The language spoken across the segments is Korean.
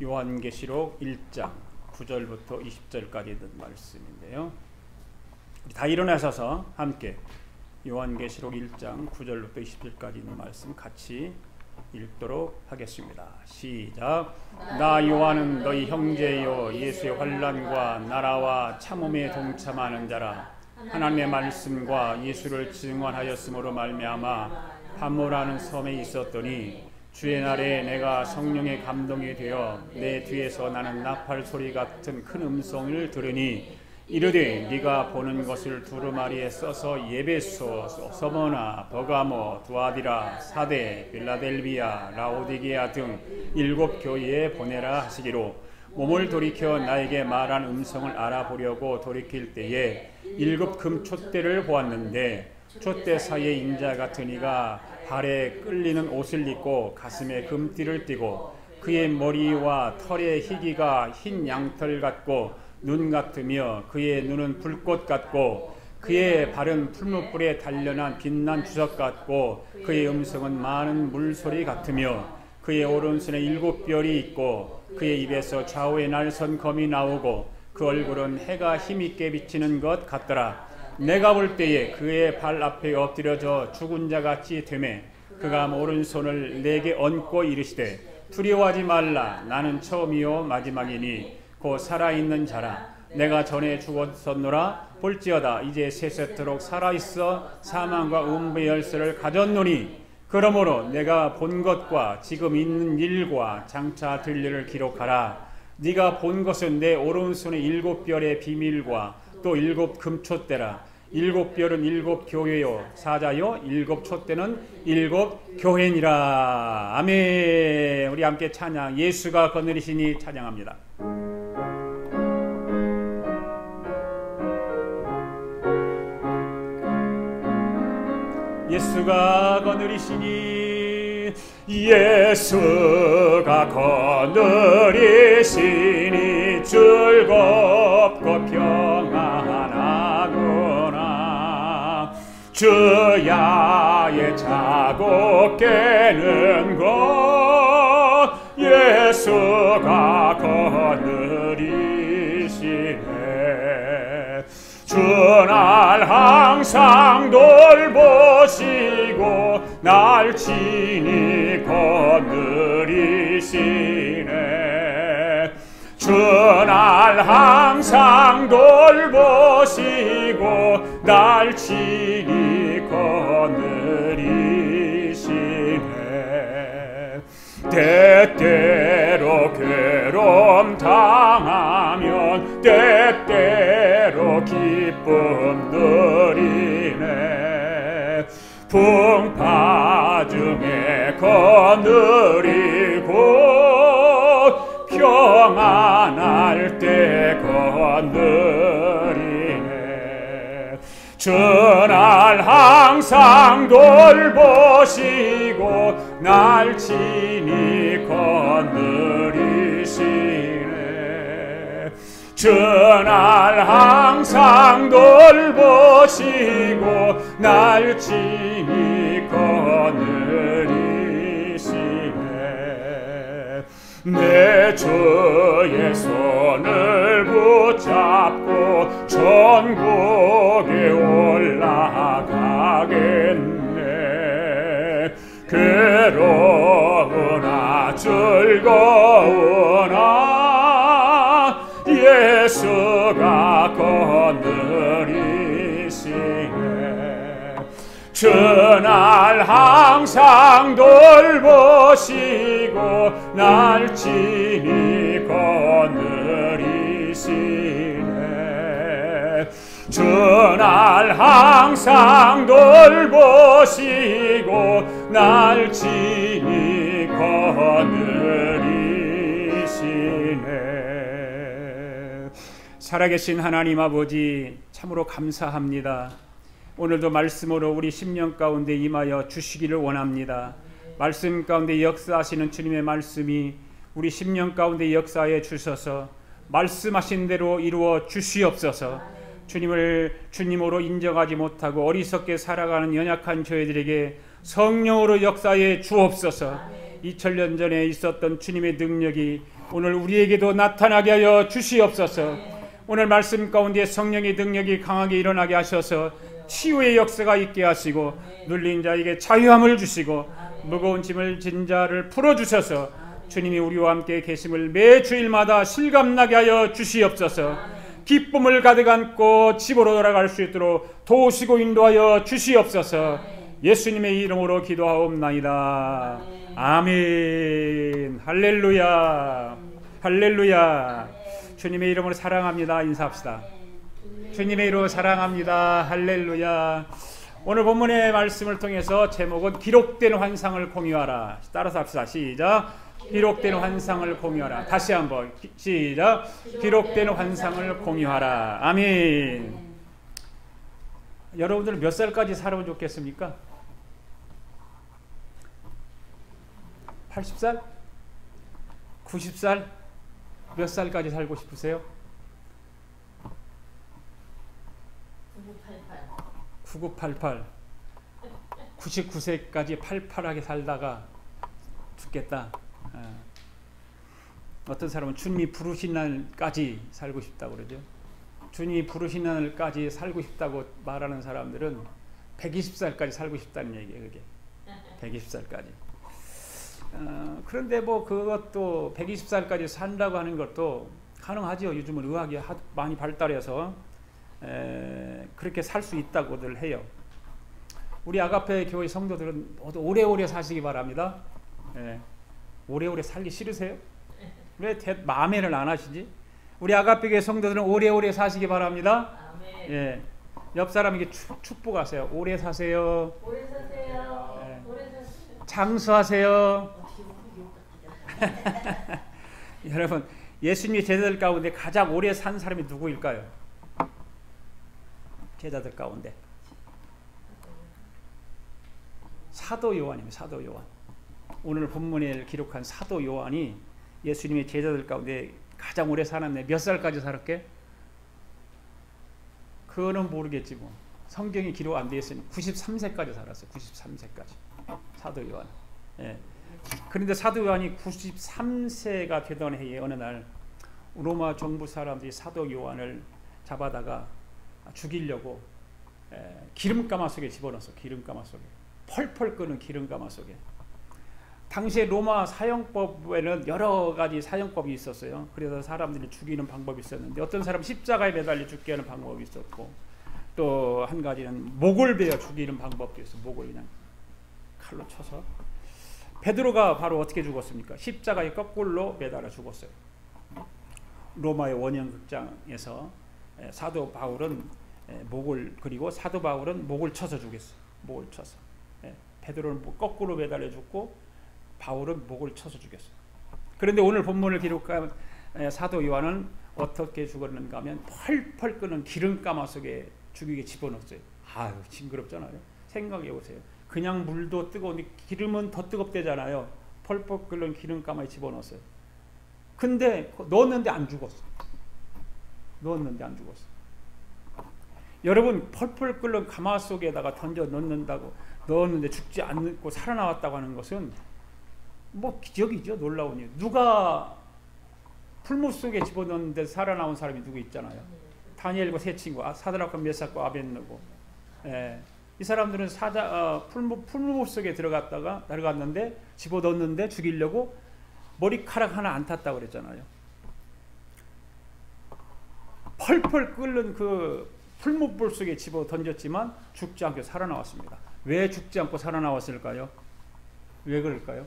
요한계시록 1장 9절부터 20절까지 있는 말씀인데요. 다 일어나셔서 함께 요한계시록 1장 9절부터 20절까지 있는 말씀 같이 읽도록 하겠습니다. 시작. 나 요한은 너희 형제요 예수의 환난과 나라와 참음에 동참하는 자라. 하나님의 말씀과 예수를 증언하였으므로 말미암아 pat모라는 섬에 있었더니 주의 날에 내가 성령의 감동이 되어 내 뒤에서 나는 나팔 소리 같은 큰 음성을 들으니 이르되 네가 보는 것을 두루마리에 써서 예배소, 서머나, 버가모, 두아디라, 사데, 빌라델비아, 라오디게아 등 7 교회에 보내라 하시기로 몸을 돌이켜 나에게 말한 음성을 알아보려고 돌이킬 때에 7 금 촛대를 보았는데 촛대 사이에 인자 같은 이가 발에 끌리는 옷을 입고 가슴에 금띠를 띠고 그의 머리와 털의 희기가 흰 양털 같고 눈 같으며 그의 눈은 불꽃 같고 그의 발은 풀무불에 단련한 빛난 주석 같고 그의 음성은 많은 물소리 같으며 그의 오른손에 7 별이 있고 그의 입에서 좌우에 날선 검이 나오고 그 얼굴은 해가 힘있게 비치는 것 같더라. 내가 볼 때에 그의 발 앞에 엎드려져 죽은 자같이 되매 그가 오른손을 내게 얹고 이르시되 두려워하지 말라. 나는 처음이요 마지막이니 곧 살아있는 자라. 내가 전에 죽었었노라. 볼지어다 이제 세세토록 살아있어 사망과 음부의 열쇠를 가졌노니 그러므로 내가 본 것과 지금 있는 일과 장차 될 일을 기록하라. 네가 본 것은 내 오른손의 7 별의 비밀과 또 7 금촛대라. 7 별은 7 교회요 사자요 7 촛대는 7 교회니라. 아멘. 우리 함께 찬양. 예수가 거느리시니 찬양합니다. 예수가 거느리시니 예수가 거느리시니 즐겁고 평안하구나. 주야의 자고 깨는 것 예수가 거느리시네. 주날 항상 돌보시고 날 친히 거느리시네. 주날 항상 돌보시고 날 친히 거느리시네. 때때로 괴로움 당하면 때때로 기쁨 누리네. 풍파 중에 거느리고 평안할 때 거느리네. 주날 항상 돌보시고 날 친히 거느리시네. 주날 항상 돌보시고 날 친히 거느리시네. 내 주의 손을 붙잡고 천국에 올라가겠네. 괴로우나 즐거우나 예수가 거느리시네. 주날 항상 돌보시고 날 친히 거느리시네. 주날 항상 돌보시고 날 친히 거느리시네. 살아계신 하나님 아버지 참으로 감사합니다. 오늘도 말씀으로 우리 심령 가운데 임하여 주시기를 원합니다. 말씀 가운데 역사하시는 주님의 말씀이 우리 심령 가운데 역사해 주셔서 말씀하신 대로 이루어 주시옵소서. 주님을 주님으로 인정하지 못하고 어리석게 살아가는 연약한 저희들에게 성령으로 역사해 주옵소서. 2000년 전에 있었던 주님의 능력이 오늘 우리에게도 나타나게 하여 주시옵소서. 오늘 말씀 가운데 성령의 능력이 강하게 일어나게 하셔서 치유의 역사가 있게 하시고 눌린 자에게 자유함을 주시고 무거운 짐을 진 자를 풀어주셔서 주님이 우리와 함께 계심을 매 주일마다 실감나게 하여 주시옵소서. 기쁨을 가득 안고 집으로 돌아갈 수 있도록 도우시고 인도하여 주시옵소서. 예수님의 이름으로 기도하옵나이다. 아멘. 할렐루야. 할렐루야. 주님의 이름으로 사랑합니다. 인사합시다. 주님의 이름으로 사랑합니다. 할렐루야. 오늘 본문의 말씀을 통해서 제목은 기록된 환상을 공유하라. 따라서 합시다. 시작. 기록된 환상을 공유하라. 다시 한번 시작. 기록된 환상을 공유하라. 아멘. 여러분들은 몇 살까지 살아면 좋겠습니까? 80살? 90살? 몇 살까지 살고 싶으세요? 9988. 99세까지 팔팔하게 살다가 죽겠다. 어떤 사람은 주님이 부르신 날까지 살고 싶다고 그러죠. 주님이 부르신 날까지 살고 싶다고 말하는 사람들은 120살까지 살고 싶다는 얘기예요. 그게 120살까지. 그런데 뭐 그것도 120살까지 산다고 하는 것도 가능하죠. 요즘은 의학이 많이 발달해서 그렇게 살 수 있다고들 해요. 우리 아가페 교회 성도들은 모두 오래오래 사시기 바랍니다. 오래오래 살기 싫으세요? 왜 마음에를 안 하시지? 우리 아가페 교회 성도들은 오래오래 사시기 바랍니다. 예. 옆 사람에게 축복하세요. 오래 사세요. 오래 사세요. 예. 오래 사세요. 장수하세요. 여러분, 예수님의 제자들 가운데 가장 오래 산 사람이 누구일까요? 제자들 가운데 사도 요한입니다. 사도 요한. 오늘 본문에 기록한 사도 요한이 예수님의 제자들 가운데 가장 오래 살았네. 몇 살까지 살았게? 그거는 모르겠지 뭐. 성경이 기록 안 되어 있으니 93세까지 살았어요. 93세까지. 사도 요한. 예. 그런데 사도 요한이 93세가 되던 해에 어느 날 로마 정부 사람들이 사도 요한을 잡아다가 죽이려고 기름가마 속에 집어넣었어. 기름가마 속에. 펄펄 끓는 기름가마 속에. 당시에 로마 사형법에는 여러 가지 사형법이 있었어요. 그래서 사람들이 죽이는 방법이 있었는데 어떤 사람은 십자가에 매달려 죽게 하는 방법이 있었고 또 한 가지는 목을 베어 죽이는 방법도 있어요. 목을 그냥 칼로 쳐서. 베드로가 바로 어떻게 죽었습니까? 십자가에 거꾸로 매달아 죽었어요. 로마의 원형극장에서 사도 바울은 목을 그리고 사도 바울은 목을 쳐서 죽였어요. 목을 쳐서. 베드로는 거꾸로 매달려 죽고 바울은 목을 쳐서 죽였어요. 그런데 오늘 본문을 기록한 사도 요한은 어떻게 죽었는가 하면 펄펄 끓는 기름가마 속에 죽이게 집어넣었어요. 아유 징그럽잖아요. 생각해 보세요. 그냥 물도 뜨거운데 기름은 더 뜨겁대잖아요. 펄펄 끓는 기름가마에 집어넣었어요. 근데 넣었는데 안 죽었어. 넣었는데 안 죽었어. 여러분 펄펄 끓는 가마 속에다가 던져 넣었는데 죽지 않고 살아나왔다고 하는 것은 뭐 기적이죠. 놀라운 일. 누가 풀무 속에 집어넣는데 살아나온 사람이 누구 있잖아요. 다니엘과 세 친구, 사드락과 메삭과 아벳느고. 이 사람들은 풀무 속에 들어갔는데 집어넣었는데 죽이려고 머리카락 하나 안 탔다고 그랬잖아요. 펄펄 끓는 그 풀무불 속에 집어 던졌지만 죽지 않고 살아나왔습니다. 왜 죽지 않고 살아나왔을까요? 왜 그럴까요?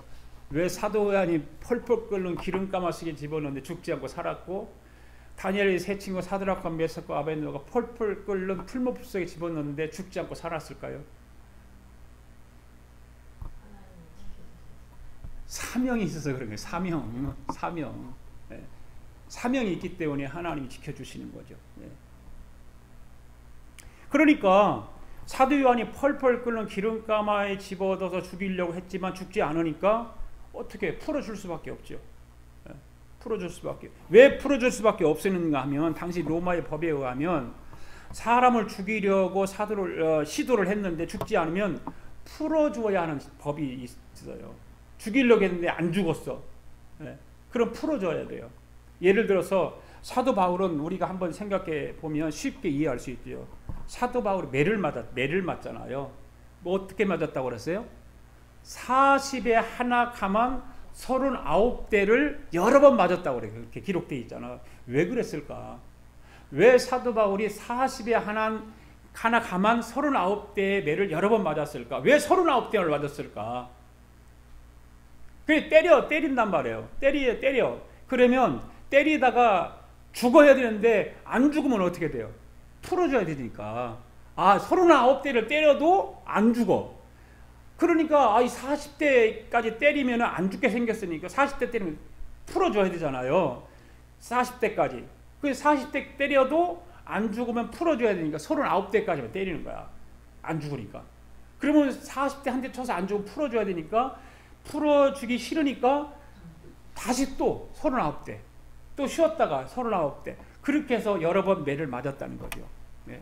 왜 사도 요한이 펄펄 끓는 기름가마 속에 집어넣는데 죽지 않고 살았고 다니엘의 세 친구 사드락과 메삭과 아벳느고가 펄펄 끓는 풀무불 속에 집어넣는데 죽지 않고 살았을까요? 사명이 있어서 그런 거예요. 사명. 네. 사명이 있기 때문에 하나님이 지켜주시는 거죠. 네. 그러니까 사도 요한이 펄펄 끓는 기름가마에 집어넣어서 죽이려고 했지만 죽지 않으니까 어떻게 풀어줄 수밖에 없죠. 네. 풀어줄 수밖에. 왜 풀어줄 수밖에 없었는가 하면 당시 로마의 법에 의하면 사람을 죽이려고 시도를 했는데 죽지 않으면 풀어주어야 하는 법이 있어요. 죽이려고 했는데 안 죽었어. 예. 그럼 풀어줘야 돼요. 예를 들어서 사도 바울은 우리가 한번 생각해 보면 쉽게 이해할 수 있죠. 사도 바울이 매를 맞잖아요. 뭐 어떻게 맞았다고 그랬어요? 40에 하나 감한 39대를 여러 번 맞았다고 그래요. 그렇게 기록되어 있잖아. 왜 그랬을까? 왜 사도 바울이 40에 하나 감한 39대의 매를 여러 번 맞았을까? 왜 39대를 맞았을까? 그래 때린단 말이에요. 때려. 그러면 때리다가 죽어야 되는데 안 죽으면 어떻게 돼요? 풀어줘야 되니까. 39대를 때려도 안 죽어. 그러니까 이 40대까지 때리면 안 죽게 생겼으니까 40대 때리면 풀어줘야 되잖아요. 40대까지. 그 40대 때려도 안 죽으면 풀어줘야 되니까 39대까지만 때리는 거야. 안 죽으니까. 그러면 40대 한 대 쳐서 안 죽으면 풀어줘야 되니까 풀어주기 싫으니까 다시 또 39대. 또 쉬었다가 39대. 그렇게 해서 여러 번 매를 맞았다는 거죠. 네.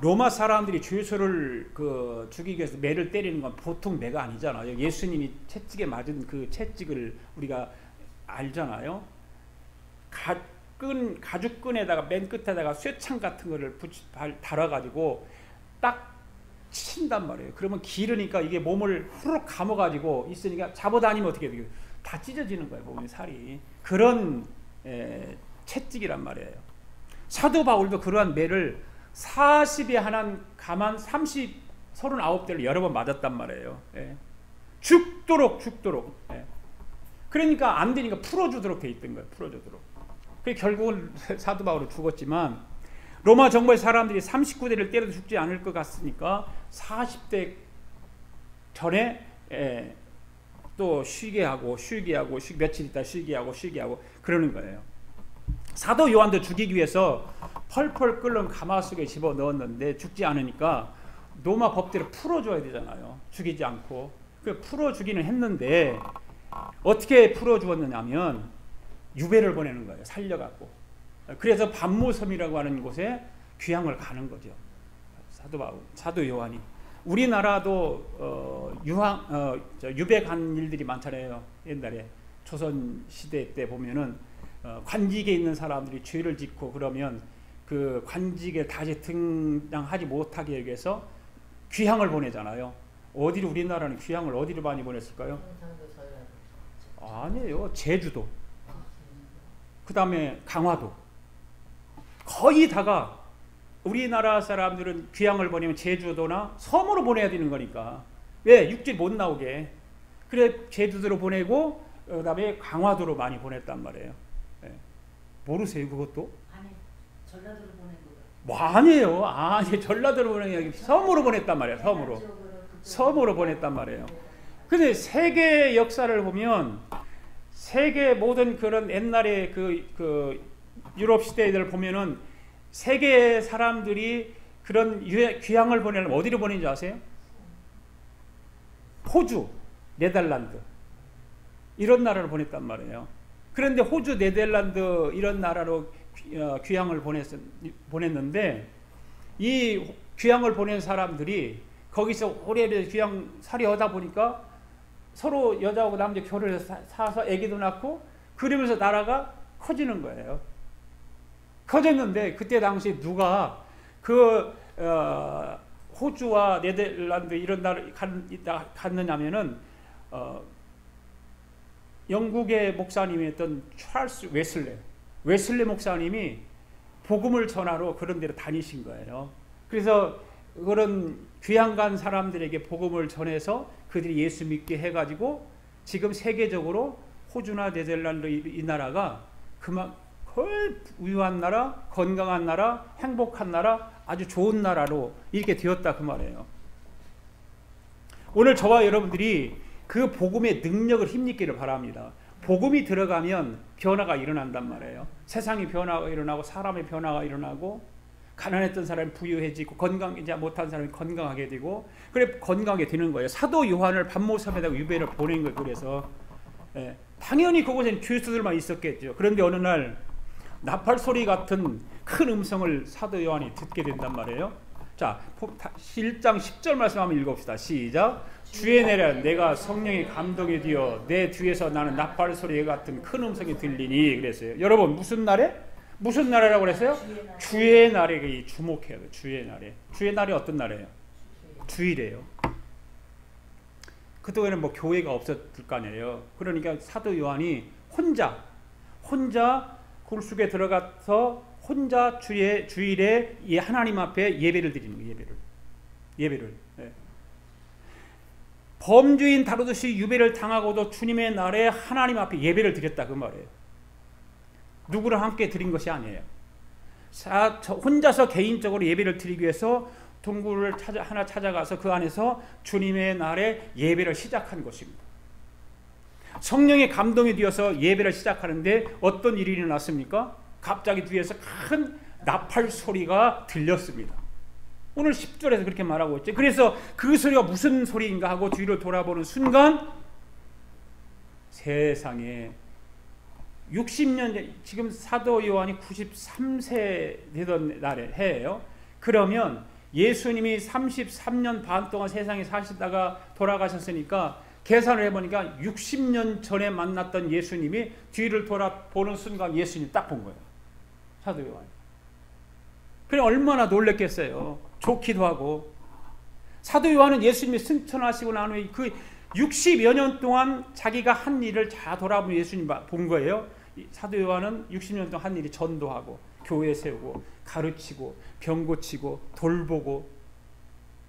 로마 사람들이 주 예수를 죽이기 위해서 매를 때리는 건 보통 매가 아니잖아요. 예수님이 채찍에 맞은 그 채찍을 우리가 알잖아요. 가죽끈에다가 맨 끝에다가 쇠창 같은 거를 달아가지고 딱 친단 말이에요. 그러면 기르니까 이게 몸을 후루룩 감아가지고 있으니까 잡아다니면 어떻게 돼요? 다 찢어지는 거예요. 몸의 살이. 그런 채찍이란 말이에요. 사도 바울도 그러한 매를 40에 하나 감한 39대를 여러 번 맞았단 말이에요. 예. 죽도록. 예. 그러니까 안 되니까 풀어주도록 돼 있던 거예요. 풀어주도록. 결국은 사도 바울은 죽었지만 로마 정부의 사람들이 39대를 때려도 죽지 않을 것 같으니까 40대 전에 또 쉬게 하고 며칠 있다 쉬게 하고 그러는 거예요. 사도 요한도 죽이기 위해서 펄펄 끓는 가마솥에 집어넣었는데 죽지 않으니까 로마 법대로 풀어줘야 되잖아요. 죽이지 않고. 그 풀어주기는 했는데 어떻게 풀어주었느냐면 유배를 보내는 거예요. 살려갖고. 그래서 반모섬이라고 하는 곳에 귀향을 가는 거죠. 사도 요한이. 우리나라도 유배 간 일들이 많잖아요. 옛날에 조선 시대 때 보면은 관직에 있는 사람들이 죄를 짓고 그러면 그 관직에 다시 등장하지 못하게 위해서 귀향을 보내잖아요. 우리나라는 귀향을 어디로 많이 보냈을까요? 아니에요. 제주도. 그 다음에 강화도. 거의 다가 우리나라 사람들은 귀향을 보내면 제주도나 섬으로 보내야 되는 거니까. 왜? 육지 못 나오게. 그래 제주도로 보내고 그 다음에 강화도로 많이 보냈단 말이에요. 네. 모르세요 그것도? 아니 전라도로 보낸 거. 뭐 아니에요. 전라도로 보내는 게 섬으로 보냈단 말이에요. 섬으로 보냈단 말이에요. 근데 세계 역사를 보면 세계 모든 그런 옛날에 그 유럽 시대들 보면은 세계 사람들이 그런 귀향을 보내려면 어디로 보내는지 아세요? 호주, 네덜란드 이런 나라를 보냈단 말이에요. 그런데 호주, 네덜란드 이런 나라로 귀향을 보냈는데 이 귀향을 보낸 사람들이 거기서 오래오래 귀향살이 하다 보니까 서로 여자하고 남자 결혼해서 사서 아기도 낳고 그러면서 나라가 커지는 거예요. 커졌는데 그때 당시 누가 호주와 네덜란드 이런 나라 갔느냐면은 영국의 목사님이었던 찰스 웨슬레 목사님이 복음을 전하러 그런 데로 다니신 거예요. 그래서 그런 귀향 간 사람들에게 복음을 전해서 그들이 예수 믿게 해가지고 지금 세계적으로 호주나 네덜란드 이 나라가 거의 부유한 나라, 건강한 나라, 행복한 나라, 아주 좋은 나라로 이렇게 되었다 그 말이에요. 오늘 저와 여러분들이 그 복음의 능력을 힘입기를 바랍니다. 복음이 들어가면 변화가 일어난단 말이에요. 세상의 변화가 일어나고 사람의 변화가 일어나고 가난했던 사람이 부유해지고 건강하지 못한 사람이 건강하게 되고 그래 건강하게 되는 거예요. 사도 요한을 반모섬에다가 유배를 보낸 거예요. 그래서 당연히 그곳에는 죄수들만 있었겠죠. 그런데 어느 날 나팔 소리 같은 큰 음성을 사도 요한이 듣게 된단 말이에요. 자, 1장 10절 말씀 한번 읽읍시다. 시작. 주의 내려 내가 성령의 감동에 뒤어 내 뒤에서 나는 나팔 소리 같은 큰 음성이 들리니 그랬어요. 여러분 무슨 날에? 무슨 날이라고 그랬어요? 주의 날에 주목해야 돼요. 주의 날에. 주의 날이 어떤 날이에요? 주일이에요. 그동안에는 뭐 교회가 없었을 거 아니에요. 그러니까 사도 요한이 혼자 굴속에 들어가서 혼자 주일에 이 하나님 앞에 예배를 드리는 거예요. 예배를. 네. 범죄인 다루듯이 유배를 당하고도 주님의 날에 하나님 앞에 예배를 드렸다 그 말이에요. 누구랑 함께 드린 것이 아니에요. 혼자서 개인적으로 예배를 드리기 위해서 동굴을 하나 찾아가서 그 안에서 주님의 날에 예배를 시작한 것입니다. 성령의 감동이 되어서 예배를 시작하는데 어떤 일이 일어났습니까? 갑자기 뒤에서 큰 나팔 소리가 들렸습니다. 오늘 10절에서 그렇게 말하고 있죠. 그래서 그 소리가 무슨 소리인가 하고 뒤를 돌아보는 순간 세상에 60년 전, 지금 사도 요한이 93세 되던 해예요. 그러면 예수님이 33년 반 동안 세상에 사시다가 돌아가셨으니까 계산을 해보니까 60년 전에 만났던 예수님이 뒤를 돌아보는 순간 예수님 딱 본 거예요. 사도 요한이. 그래 얼마나 놀랬겠어요. 좋기도 하고. 사도 요한은 예수님이 승천하시고 난 후에 그 60여 년 동안 자기가 한 일을 다 돌아보면 예수님 본 거예요. 사도 요한은 60년 동안 한 일이 전도하고 교회 세우고 가르치고 병 고치고 돌보고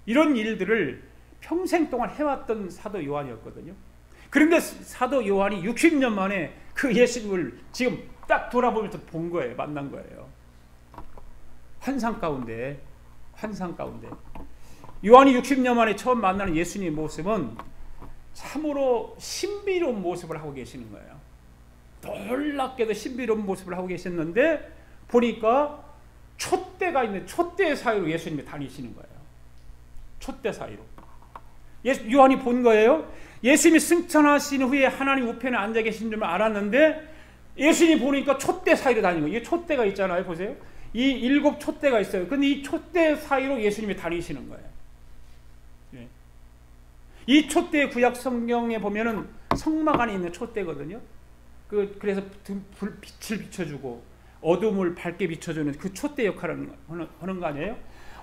이런 일들을 평생 동안 해왔던 사도 요한이었거든요. 그런데 사도 요한이 60년 만에 그 예수님을 지금 딱 돌아보면서 본 거예요. 만난 거예요. 환상 가운데 요한이 60년 만에 처음 만나는 예수님의 모습은 참으로 신비로운 모습을 하고 계시는 거예요. 놀랍게도 신비로운 모습을 하고 계셨는데 보니까 촛대가 있는 촛대 사이로 예수님이 다니시는 거예요. 촛대 사이로. 요한이 본 거예요. 예수님이 승천하신 후에 하나님 우편에 앉아 계신 줄 알았는데 예수님이 보니까 촛대 사이로 다니는 거예요. 이게 촛대가 있잖아요. 보세요. 이 7 촛대가 있어요. 근데 이 촛대 사이로 예수님이 다니시는 거예요. 예. 이 촛대 구약 성경에 보면은 성막 안에 있는 촛대거든요. 그래서 빛을 비춰주고 어둠을 밝게 비춰주는 그 촛대 역할을 하는 거 아니에요?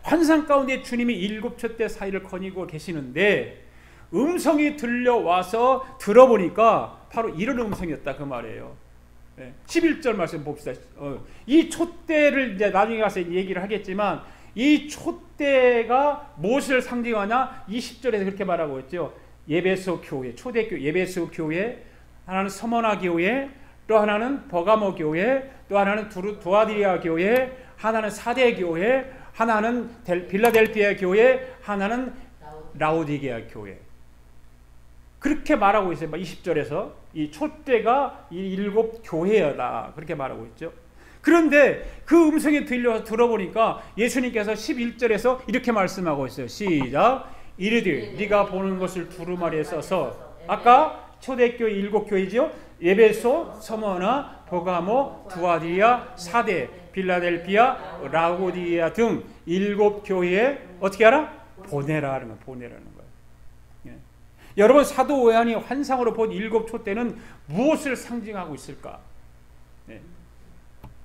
환상 가운데 주님이 7 촛대 사이를 거니고 계시는데 음성이 들려와서 들어보니까 바로 이런 음성이었다 그 말이에요. 11절 말씀 봅시다. 이 촛대를 이제 나중에 가서 얘기를 하겠지만 이 촛대가 무엇을 상징하냐? 20절에서 그렇게 말하고 있죠. 예배소 교회, 초대교회, 예배소 교회, 하나는 서머나 교회, 또 하나는 버가모 교회, 또 하나는 두아디리아 교회, 하나는 사대 교회, 하나는 빌라델피아 교회, 하나는 라오디게아 교회. 그렇게 말하고 있어요. 20절에서 이 촛대가 이 7 교회여다 그렇게 말하고 있죠. 그런데 그 음성이 들려서 들어보니까 예수님께서 11절에서 이렇게 말씀하고 있어요. 시작. 이르되 네가 보는 것을 두루마리에 써서 아까 초대교회 7 교회죠. 에베소, 서머나, 버가모, 두아디리아, 사대, 빌라델피아, 라오디게아 등 7 교회에 어떻게 하라? 보내라 하는 거예요. 보내라는 거예요. 예. 여러분 사도 요한이 환상으로 본 7 촛대는 무엇을 상징하고 있을까? 예.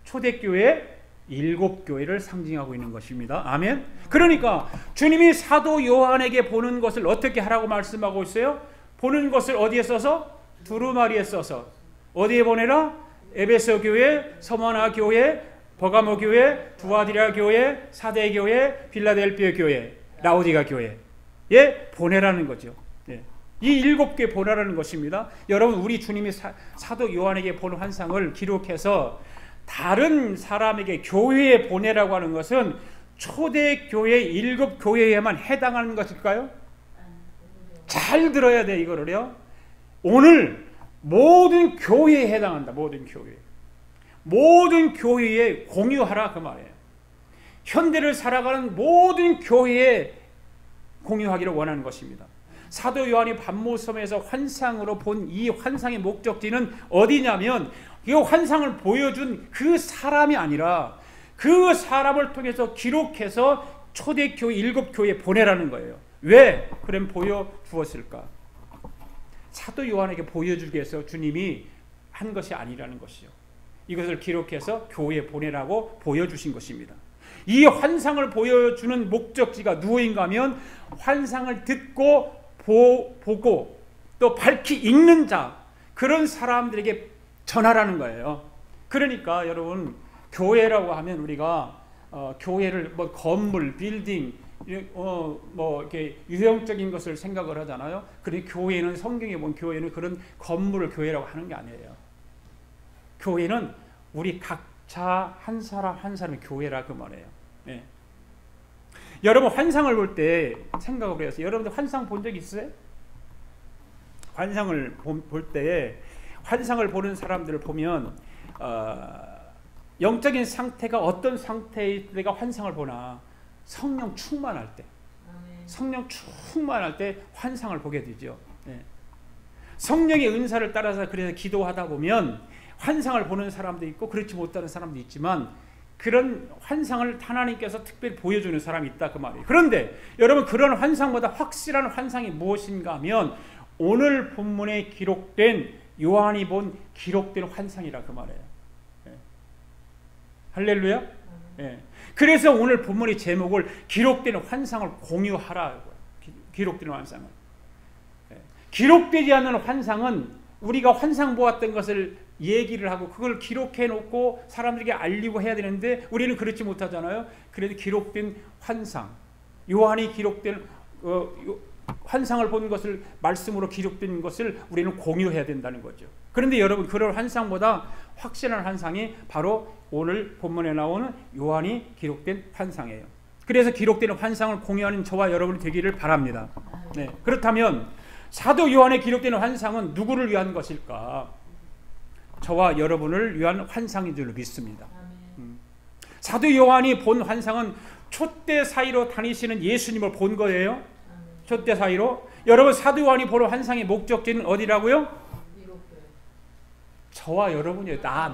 초대교회 7 교회를 상징하고 있는 것입니다. 아멘. 그러니까 주님이 사도 요한에게 보는 것을 어떻게 하라고 말씀하고 있어요? 보는 것을 어디에 써서? 두루마리에 써서. 어디에 보내라? 에베소 교회, 서머나 교회, 버가모 교회, 두아디라 교회, 사대 교회, 빌라델피아 교회, 라오디가 교회에 보내라는 거죠. 예. 이 7개 보내라는 것입니다. 여러분 우리 주님이 사도 요한에게 본 환상을 기록해서 다른 사람에게 교회에 보내라고 하는 것은 초대교회 7 교회에만 해당하는 것일까요? 잘 들어야 돼 이거를요. 오늘 모든 교회에 해당한다. 모든 교회에 공유하라 그 말이에요. 현대를 살아가는 모든 교회에 공유하기를 원하는 것입니다. 사도 요한이 반모섬에서 환상으로 본 이 환상의 목적지는 어디냐면 이 환상을 보여준 그 사람이 아니라 그 사람을 통해서 기록해서 초대교회 7교회에 보내라는 거예요. 왜? 그럼 보여주었을까? 사도 요한에게 보여주기 위해서 주님이 한 것이 아니라는 것이요. 이것을 기록해서 교회에 보내라고 보여주신 것입니다. 이 환상을 보여주는 목적지가 누구인가 하면 환상을 듣고 보고 또 밝히 읽는 자, 그런 사람들에게 전하라는 거예요. 그러니까 여러분, 교회라고 하면 우리가 교회를 뭐 건물, 빌딩, 뭐 이렇게 유형적인 것을 생각을 하잖아요. 그런데 교회는, 성경에 보면 교회는 그런 건물을 교회라고 하는 게 아니에요. 교회는 우리 각자 한 사람 한 사람의 교회라 그 말이에요. 예. 여러분 환상을 볼 때 생각을 해서, 여러분들 환상 본 적 있어요? 환상을 볼 때, 환상을 보는 사람들을 보면 영적인 상태가 어떤 상태일 때가 환상을 보나? 성령 충만할 때, 성령 충만할 때 환상을 보게 되죠. 예. 성령의 은사를 따라서 그래서 기도하다 보면 환상을 보는 사람도 있고 그렇지 못하는 사람도 있지만, 그런 환상을 하나님께서 특별히 보여주는 사람이 있다 그 말이에요. 그런데 여러분, 그런 환상보다 확실한 환상이 무엇인가 하면 오늘 본문에 기록된, 요한이 본 기록된 환상이라 그 말이에요. 예. 할렐루야. 예. 그래서 오늘 본문의 제목을 기록된 환상을 공유하라. 기록된 환상을. 예. 기록되지 않는 환상은 우리가 환상 보았던 것을 얘기를 하고 그걸 기록해 놓고 사람들에게 알리고 해야 되는데 우리는 그렇지 못하잖아요. 그래도 기록된 환상, 요한이 기록된 환상을 본 것을, 말씀으로 기록된 것을 우리는 공유해야 된다는 거죠. 그런데 여러분, 그런 환상보다 확실한 환상이 바로 오늘 본문에 나오는 요한이 기록된 환상이에요. 그래서 기록된 환상을 공유하는 저와 여러분이 되기를 바랍니다. 네. 그렇다면 사도 요한에 기록된 환상은 누구를 위한 것일까? 저와 여러분을 위한 환상인 줄로 믿습니다. 사도 요한이 본 환상은 촛대 사이로 다니시는 예수님을 본 거예요. 촛대 사이로. 여러분, 사도 요한이 보는 환상의 목적지는 어디라고요? 저와 여러분이에요. 다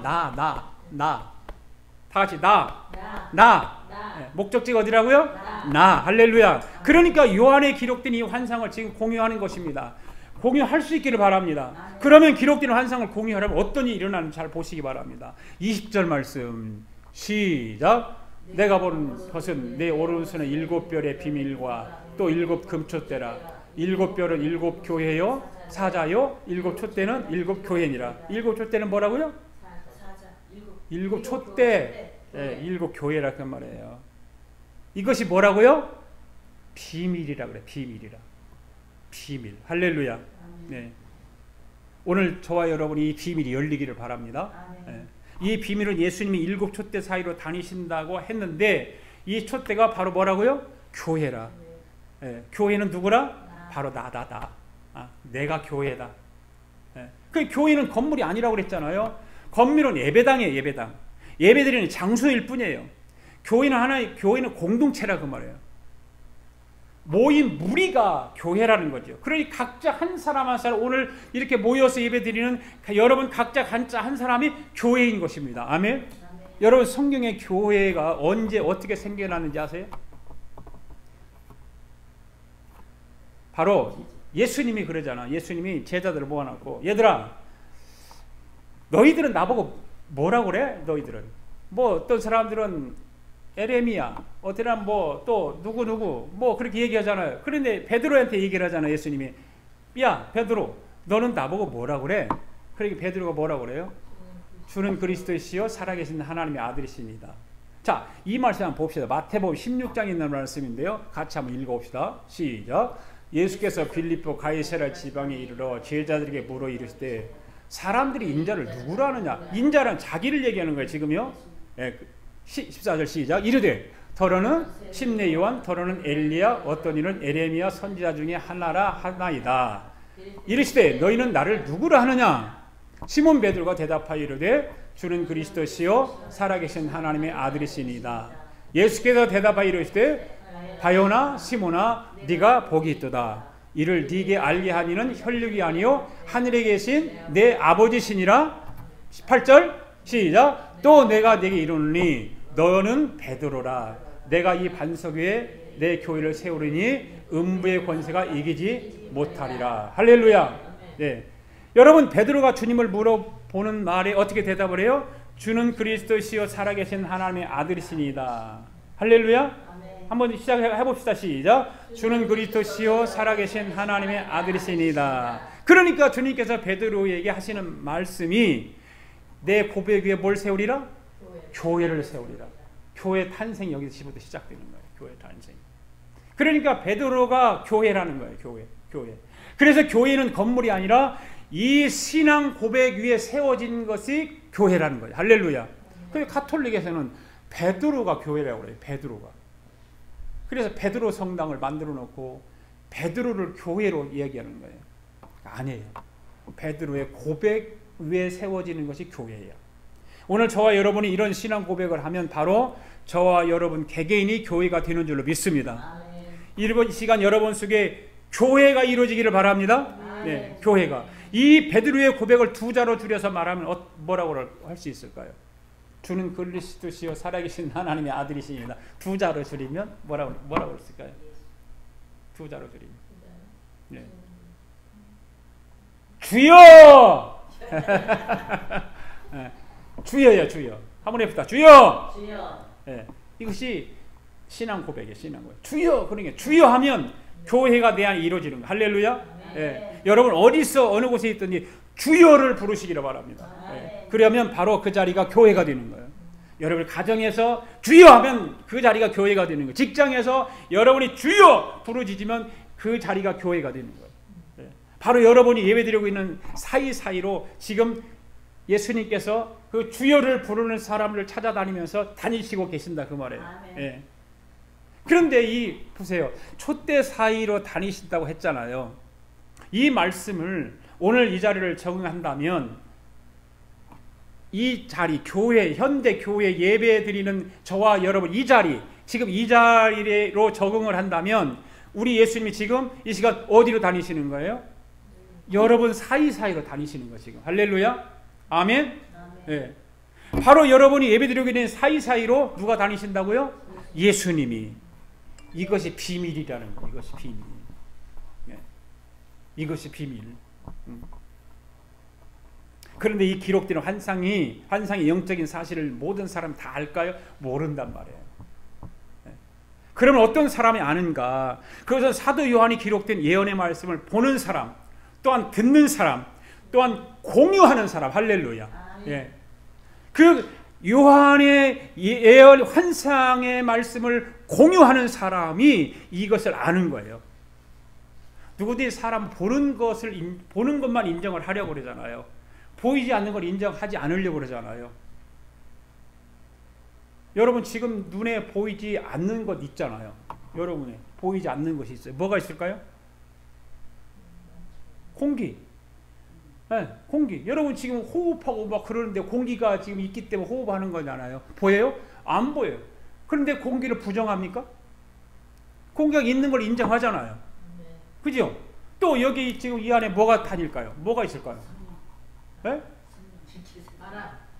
같이 나. 네. 목적지가 어디라고요? 나. 할렐루야. 그러니까 요한에 기록된 이 환상을 지금 공유하는 것입니다. 공유할 수 있기를 바랍니다. 그러면 기록된 환상을 공유하려면 어떤 일이 일어나는지 잘 보시기 바랍니다. 20절 말씀 시작. 내가 보는 것은 내 오른손에 7별의 비밀과 또 7 금촛대라. 7별은 7 교회요, 사자요, 7 촛대는 7 교회니라. 7 촛대는 뭐라고요? 7 촛대, 7 교회라 그 말이에요. 이것이 뭐라고요? 비밀이라 그래. 비밀. 할렐루야. 네. 오늘 저와 여러분이 이 비밀이 열리기를 바랍니다. 네. 이 비밀은 예수님이 7 촛대 사이로 다니신다고 했는데, 이 촛대가 바로 뭐라고요? 교회라. 네. 교회는 누구라? 바로 나다. 내가 교회다. 네. 그 교회는 건물이 아니라고 그랬잖아요. 건물은 예배당이에요. 예배드리는 장소일 뿐이에요. 교회는 공동체라 그 말이에요. 모인 무리가 교회라는 거죠. 그러니 각자 한 사람 한 사람, 오늘 이렇게 모여서 예배드리는 여러분 각자 한 사람이 교회인 것입니다. 아멘. 여러분, 성경의 교회가 언제 어떻게 생겨났는지 아세요? 바로 예수님이 그러잖아. 예수님이 제자들을 모아놓고, 얘들아, 너희들은 나보고 뭐라고 그래? 너희들은 뭐, 어떤 사람들은 에레미야, 어때는 뭐 또 누구 뭐 그렇게 얘기하잖아요. 그런데 베드로한테 얘기를 하잖아요. 예수님이, 야 베드로, 너는 나보고 뭐라 그래? 그러니까 베드로가 뭐라 그래요? 주는 그리스도이시요 살아계신 하나님의 아들이십니다. 자, 이 말씀 한번 봅시다. 마태복음 16장에 있는 말씀인데요. 같이 한번 읽어봅시다. 시작. 예수께서 빌립보 가이사랴 지방에 이르러 제자들에게 물어 이르시되 사람들이 인자를 누구로 하느냐? 인자란 자기를 얘기하는 거예요. 지금요. 14절 시작. 이르되 더러는 심내 요한, 더러는 엘리야, 어떤 이는 에레미야 선지자 중에 하나이다. 이르시되 너희는 나를 누구라 하느냐? 시몬 베드로가 대답하여 이르되 주는 그리스도시요 살아계신 하나님의 아들이시니이다. 예수께서 대답하여 이르시되 바요나 시몬아, 네가 복이 있도다. 이를 네게 알게 하니는 혈육이 아니요 하늘에 계신 내 아버지시니라. 18절 시작. 또 내가 네게 이르노니 너는 베드로라. 내가 이 반석 위에 내 교회를 세우리니 음부의 권세가 이기지 못하리라. 할렐루야. 네. 여러분 베드로가 주님을 물어보는 말에 어떻게 대답을 해요? 주는 그리스도시요 살아계신 하나님의 아들이시니이다. 할렐루야. 한번 시작해 봅시다. 시작. 주는 그리스도시요 살아계신 하나님의 아들이시니이다. 그러니까 주님께서 베드로에게 하시는 말씀이 내 고백 위에 뭘 세우리라? 교회를 세우리라. 교회 탄생이 여기서부터 시작되는 거예요. 교회 탄생. 그러니까 베드로가 교회라는 거예요. 교회. 그래서 교회는 건물이 아니라 이 신앙 고백 위에 세워진 것이 교회라는 거예요. 할렐루야. 그래서 가톨릭에서는 베드로가 교회라고 그래요. 베드로가. 그래서 베드로 성당을 만들어 놓고 베드로를 교회로 얘기하는 거예요. 아니에요. 베드로의 고백 위에 세워지는 것이 교회예요. 오늘 저와 여러분이 이런 신앙 고백을 하면 바로 저와 여러분 개개인이 교회가 되는 줄로 믿습니다. 이번 시간 여러분 속에 교회가 이루어지기를 바랍니다. 네, 교회가. 이 베드로의 고백을 두 자로 줄여서 말하면 뭐라고 할 수 있을까요? 주는 그리스도시요 살아계신 하나님의 아들이시니이다. 두 자로 줄이면 뭐라고 했을까요? 두 자로 줄이면. 네. 주여! 네. 주여요, 주여. 한번 해봅시다. 주여! 주여. 네. 이것이 신앙 고백이에요, 신앙 고백. 주여! 그러니까 주여 하면 교회가 내 안에 이루어지는 거예요. 할렐루야! 네. 여러분 어디서 어느 곳에 있든지 주여를 부르시기를 바랍니다. 네. 그러면 바로 그 자리가 교회가 되는 거예요. 여러분 가정에서 주여 하면 그 자리가 교회가 되는 거예요. 직장에서 여러분이 주여 부르짖으면 그 자리가 교회가 되는 거예요. 네. 바로 여러분이 예배드리고 있는 사이사이로 지금 예수님께서 그 주여를 부르는 사람을 찾아다니면서 다니시고 계신다 그 말이에요. 네. 그런데 보세요. 촛대 사이로 다니신다고 했잖아요. 이 말씀을 오늘 이 자리를 적응한다면 이 자리, 교회, 현대 교회 예배 드리는 저와 여러분 이 자리, 지금 이 자리로 적응을 한다면 우리 예수님이 지금 이 시간 어디로 다니시는 거예요? 여러분 사이사이로 다니시는 거예요. 지금. 할렐루야. 아멘. 네. 바로 여러분이 예배 드리고 있는 사이사이로 누가 다니신다고요? 예수님이. 이것이 비밀이라는 거예요. 이것이 비밀. 네. 이것이 비밀. 그런데 이 기록되는 환상이 영적인 사실을 모든 사람이 다 알까요? 모른단 말이에요. 네. 그러면 어떤 사람이 아는가? 그것은 사도 요한이 기록된 예언의 말씀을 보는 사람, 또한 듣는 사람, 또한 공유하는 사람. 할렐루야. 예. 그 요한의 예언 환상의 말씀을 공유하는 사람이 이것을 아는 거예요. 누구든지 사람 보는 것만 인정을 하려고 그러잖아요. 보이지 않는 걸 인정하지 않으려고 그러잖아요. 여러분 지금 눈에 보이지 않는 것 있잖아요. 여러분의 보이지 않는 것이 있어요. 뭐가 있을까요? 공기. 네, 공기. 여러분 지금 호흡하고 막 그러는데 공기가 지금 있기 때문에 호흡하는 거잖아요. 보여요? 안 보여요. 그런데 공기를 부정합니까? 공기가 있는 걸 인정하잖아요. 그죠? 또 여기 지금 이 안에 뭐가 다닐까요? 뭐가 있을까요? 네?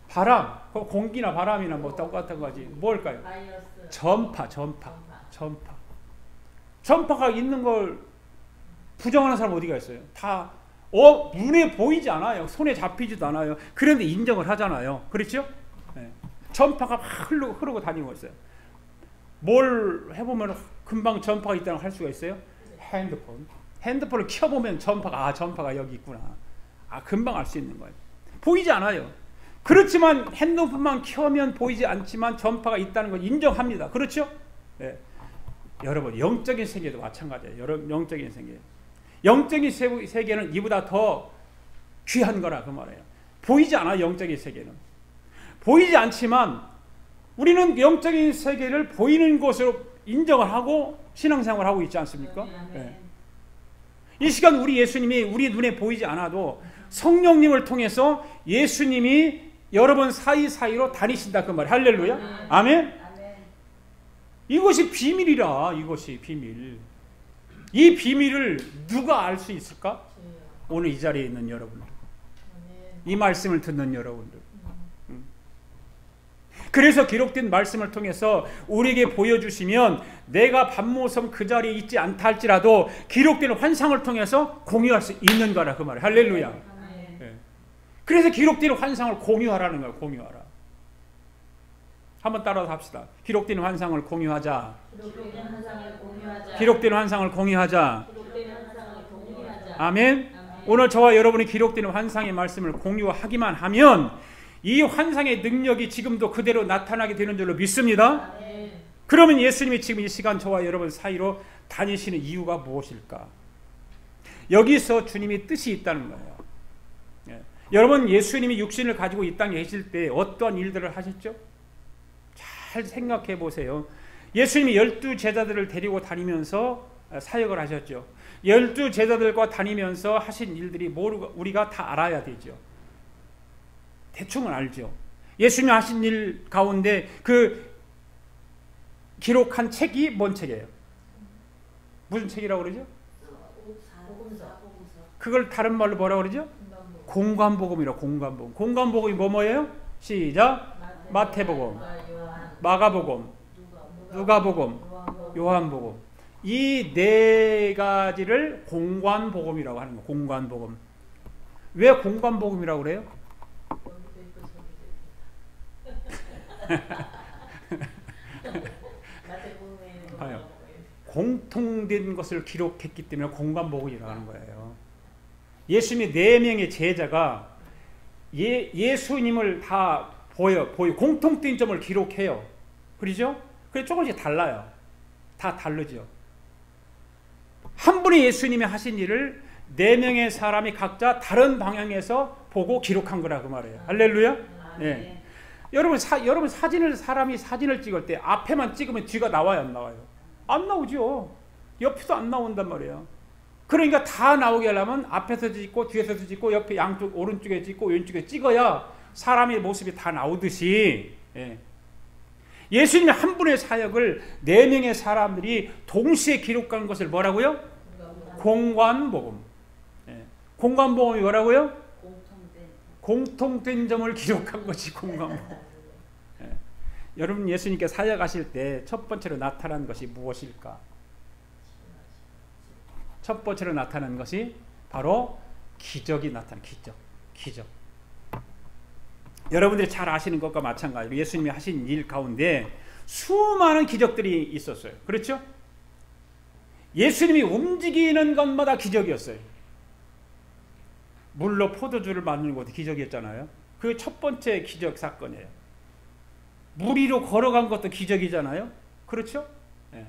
바람. 공기나 바람이나 뭐 똑같은 거지. 뭘까요? 전파. 전파가 있는 걸 부정하는 사람 어디가 있어요? 다 눈에 보이지 않아요. 손에 잡히지도 않아요. 그런데 인정을 하잖아요. 그렇죠? 네. 전파가 막 흐르고 다니고 있어요. 뭘 해보면 금방 전파가 있다는 할 수가 있어요? 핸드폰을 켜보면 전파가 여기 있구나. 금방 알 수 있는 거예요. 보이지 않아요. 그렇지만 핸드폰만 켜면 보이지 않지만 전파가 있다는 걸 인정합니다. 그렇죠? 네. 여러분 영적인 세계도 마찬가지예요. 영적인 세계. 영적인 세계는 이보다 더 귀한 거라 그 말이에요. 보이지 않아요. 영적인 세계는. 보이지 않지만 우리는 영적인 세계를 보이는 것으로 인정을 하고 신앙생활을 하고 있지 않습니까? 네. 이 시간 우리 예수님이 우리 눈에 보이지 않아도 성령님을 통해서 예수님이 여러분 사이사이로 다니신다 그 말이에요. 할렐루야. 아멘. 이것이 비밀이라. 이것이 비밀. 이 비밀을 누가 알 수 있을까? 오늘 이 자리에 있는 여러분들. 이 말씀을 듣는 여러분들. 그래서 기록된 말씀을 통해서 우리에게 보여주시면 내가 밤모섬 그 자리에 있지 않다 할지라도 기록된 환상을 통해서 공유할 수 있는 거라 그 말이에요. 할렐루야. 네. 그래서 기록된 환상을 공유하라는 거예요. 공유하라. 한번 따라서 합시다. 기록된 환상을 공유하자. 기록된 환상을 공유하자. 아멘. 오늘 저와 여러분이 기록된 환상의 말씀을 공유하기만 하면 이 환상의 능력이 지금도 그대로 나타나게 되는 줄로 믿습니다. 그러면 예수님이 지금 이 시간 저와 여러분 사이로 다니시는 이유가 무엇일까? 여기서 주님이 뜻이 있다는 거예요. 예. 여러분 예수님이 육신을 가지고 이 땅에 계실 때 어떠한 일들을 하셨죠? 잘 생각해 보세요. 예수님이 12제자들을 데리고 다니면서 사역을 하셨죠. 12제자들과 다니면서 하신 일들이 우리가 다 알아야 되죠. 대충은 알죠. 예수님이 하신 일 가운데 그 기록한 책이 뭔 책이에요? 무슨 책이라고 그러죠? 그걸 다른 말로 뭐라고 그러죠? 공관복음이라고. 공관복음. 공관복음이 뭐예요? 시작. 마태복음, 마가복음, 누가복음, 요한복음. 이 네 가지를 공관복음이라고 하는 거예요. 공관복음. 왜 공관복음이라고 그래요? 공통된 것을 기록했기 때문에 공관복음이라고 하는 거예요. 예수님의 4명의 제자가 예수님을 다 보여 공통된 점을 기록해요. 그렇죠? 그게 조금씩 달라요. 다 다르죠. 한 분이 예수님이 하신 일을 4명의 사람이 각자 다른 방향에서 보고 기록한 거라 그 말이에요. 할렐루야. 네. 여러분 사람이 사진을 찍을 때 앞에만 찍으면 뒤가 나와요, 안 나와요? 안 나오죠. 옆에도 안 나온단 말이에요. 그러니까 다 나오게 하려면 앞에서 찍고 뒤에서도 찍고 옆에 양쪽 오른쪽에 찍고 왼쪽에 찍어야 사람의 모습이 다 나오듯이 예수님의 한 분의 사역을 4명의 사람들이 동시에 기록한 것을 뭐라고요? 공관복음. 공관복음이 뭐라고요? 공통된 점을 기록한 것이 공관복음. 여러분 예수님께 사역하실 때 첫 번째로 나타난 것이 무엇일까? 첫 번째로 나타난 것이 바로 기적이 나타난 기적. 여러분들이 잘 아시는 것과 마찬가지로 예수님이 하신 일 가운데 수많은 기적들이 있었어요. 그렇죠? 예수님이 움직이는 것마다 기적이었어요. 물로 포도주를 만드는 것도 기적이었잖아요. 그게 첫 번째 기적 사건이에요. 물 위로 걸어간 것도 기적이잖아요. 그렇죠? 네.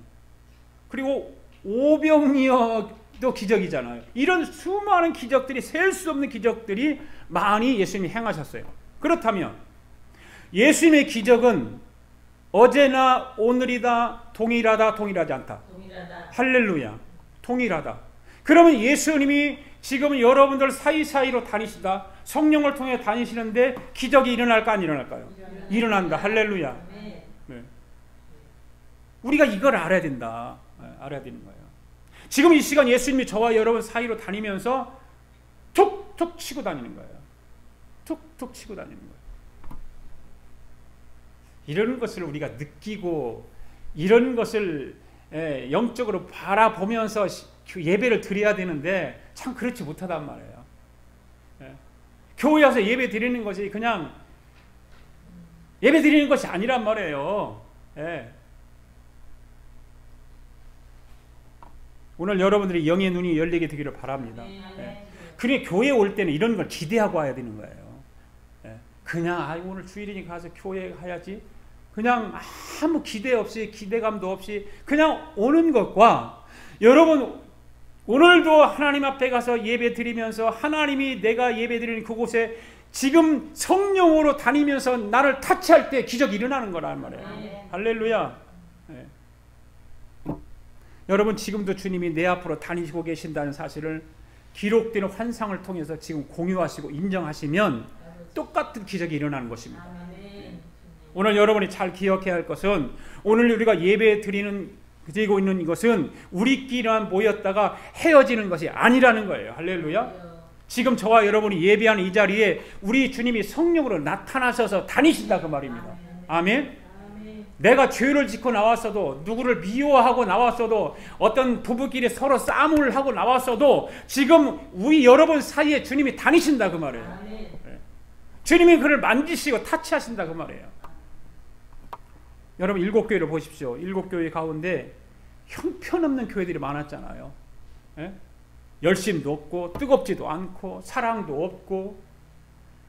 그리고 오병이어도 기적이잖아요. 이런 수많은 기적들이, 셀 수 없는 기적들이 많이 예수님이 행하셨어요. 그렇다면 예수님의 기적은 어제나 오늘이다, 동일하다, 동일하지 않다. 할렐루야. 동일하다. 그러면 예수님이 지금 여러분들 사이사이로 다니시다, 성령을 통해 다니시는데 기적이 일어날까 안 일어날까요? 일어난다. 할렐루야. 네. 우리가 이걸 알아야 된다. 알아야 되는 거예요. 지금 이 시간 예수님이 저와 여러분 사이로 다니면서 툭툭 치고 다니는 거예요. 툭툭 치고 다니는 거예요. 이런 것을 우리가 느끼고 이런 것을 영적으로 바라보면서 예배를 드려야 되는데 참 그렇지 못하단 말이에요. 교회 와서 예배 드리는 것이 그냥 예배 드리는 것이 아니란 말이에요. 오늘 여러분들이 영의 눈이 열리게 되기를 바랍니다. 그러니까 교회 올 때는 이런 걸 기대하고 와야 되는 거예요. 그냥 오늘 주일이니까 가서 교회 가야지, 그냥 아무 기대 없이, 기대감도 없이 그냥 오는 것과, 여러분 오늘도 하나님 앞에 가서 예배 드리면서 하나님이 내가 예배 드리는 그곳에 지금 성령으로 다니면서 나를 타치할 때 기적이 일어나는 거란 말이에요. 할렐루야. 여러분 지금도 주님이 내 앞으로 다니시고 계신다는 사실을 기록된 환상을 통해서 지금 공유하시고 인정하시면 똑같은 기적이 일어나는 것입니다. 오늘 여러분이 잘 기억해야 할 것은, 오늘 우리가 예배 드리고 있는 이것은 우리끼리만 모였다가 헤어지는 것이 아니라는 거예요. 할렐루야. 지금 저와 여러분이 예배하는 이 자리에 우리 주님이 성령으로 나타나셔서 다니신다 그 말입니다. 아멘. 아멘. 내가 죄를 짓고 나왔어도, 누구를 미워하고 나왔어도, 어떤 부부끼리 서로 싸움을 하고 나왔어도 지금 우리 여러분 사이에 주님이 다니신다 그 말이에요. 아멘. 주님이 그를 만지시고 타치하신다 그 말이에요. 여러분 일곱 교회를 보십시오. 일곱 교회 가운데 형편없는 교회들이 많았잖아요. 예? 열심도 없고 뜨겁지도 않고 사랑도 없고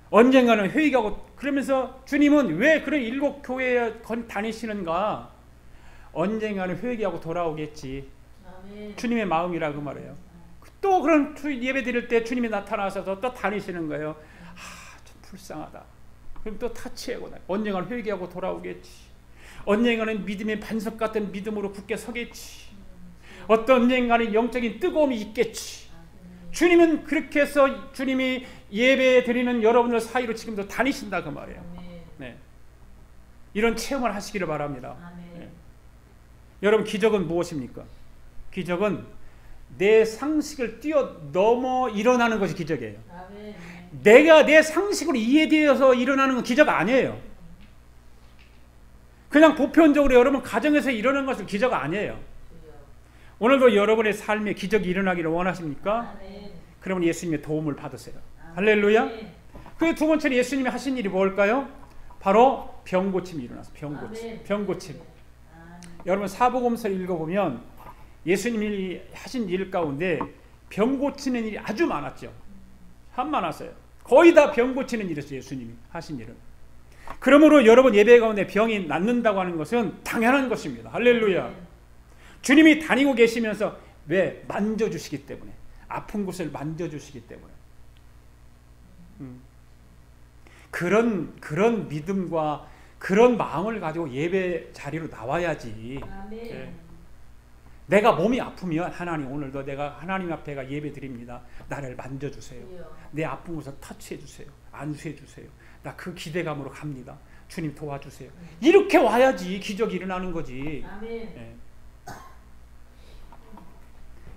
언젠가는 회개하고, 그러면서 주님은 왜 그런 일곱 교회에 다니시는가? 언젠가는 회개하고 돌아오겠지. 아멘. 주님의 마음이라 그 말이에요. 또 그런 예배 드릴 때 주님이 나타나셔서 또 다니시는 거예요. 좀 불쌍하다. 그럼 또 타치하고 언젠가는 회개하고 돌아오겠지. 언젠가는 믿음의 반석 같은 믿음으로 굳게 서겠지. 어떤 언젠가는 영적인 뜨거움이 있겠지. 주님은 그렇게 해서 주님이 예배 드리는 여러분들 사이로 지금도 다니신다 그 말이에요. 네. 이런 체험을 하시기를 바랍니다. 네. 여러분 기적은 무엇입니까? 기적은 내 상식을 뛰어넘어 일어나는 것이 기적이에요. 내가 내 상식으로 이해되어서 일어나는 건 기적 아니에요. 그냥 보편적으로 여러분 가정에서 일어나는 것은 기적 아니에요. 오늘도 여러분의 삶에 기적이 일어나기를 원하십니까? 그러면 예수님의 도움을 받으세요. 할렐루야. 그 두 번째는 예수님이 하신 일이 뭘까요? 바로 병고침이 일어났어요. 병고침. 여러분 사복음서를 읽어보면 예수님이 하신 일 가운데 병 고치는 일이 아주 많았죠. 참 많았어요. 거의 다 병 고치는 일이었어요. 예수님이 하신 일은. 그러므로 여러분 예배 가운데 병이 낫는다고 하는 것은 당연한 것입니다. 할렐루야. 주님이 다니고 계시면서 왜? 만져주시기 때문에. 아픈 곳을 만져주시기 때문에. 그런 믿음과 그런 마음을 가지고 예배 자리로 나와야지. 예. 내가 몸이 아프면 하나님 오늘도 내가 하나님 앞에 예배 드립니다. 나를 만져주세요. 내 아픈 곳을 터치해주세요. 안수해주세요. 나 그 기대감으로 갑니다. 주님 도와주세요. 이렇게 와야지 기적이 일어나는 거지. 예.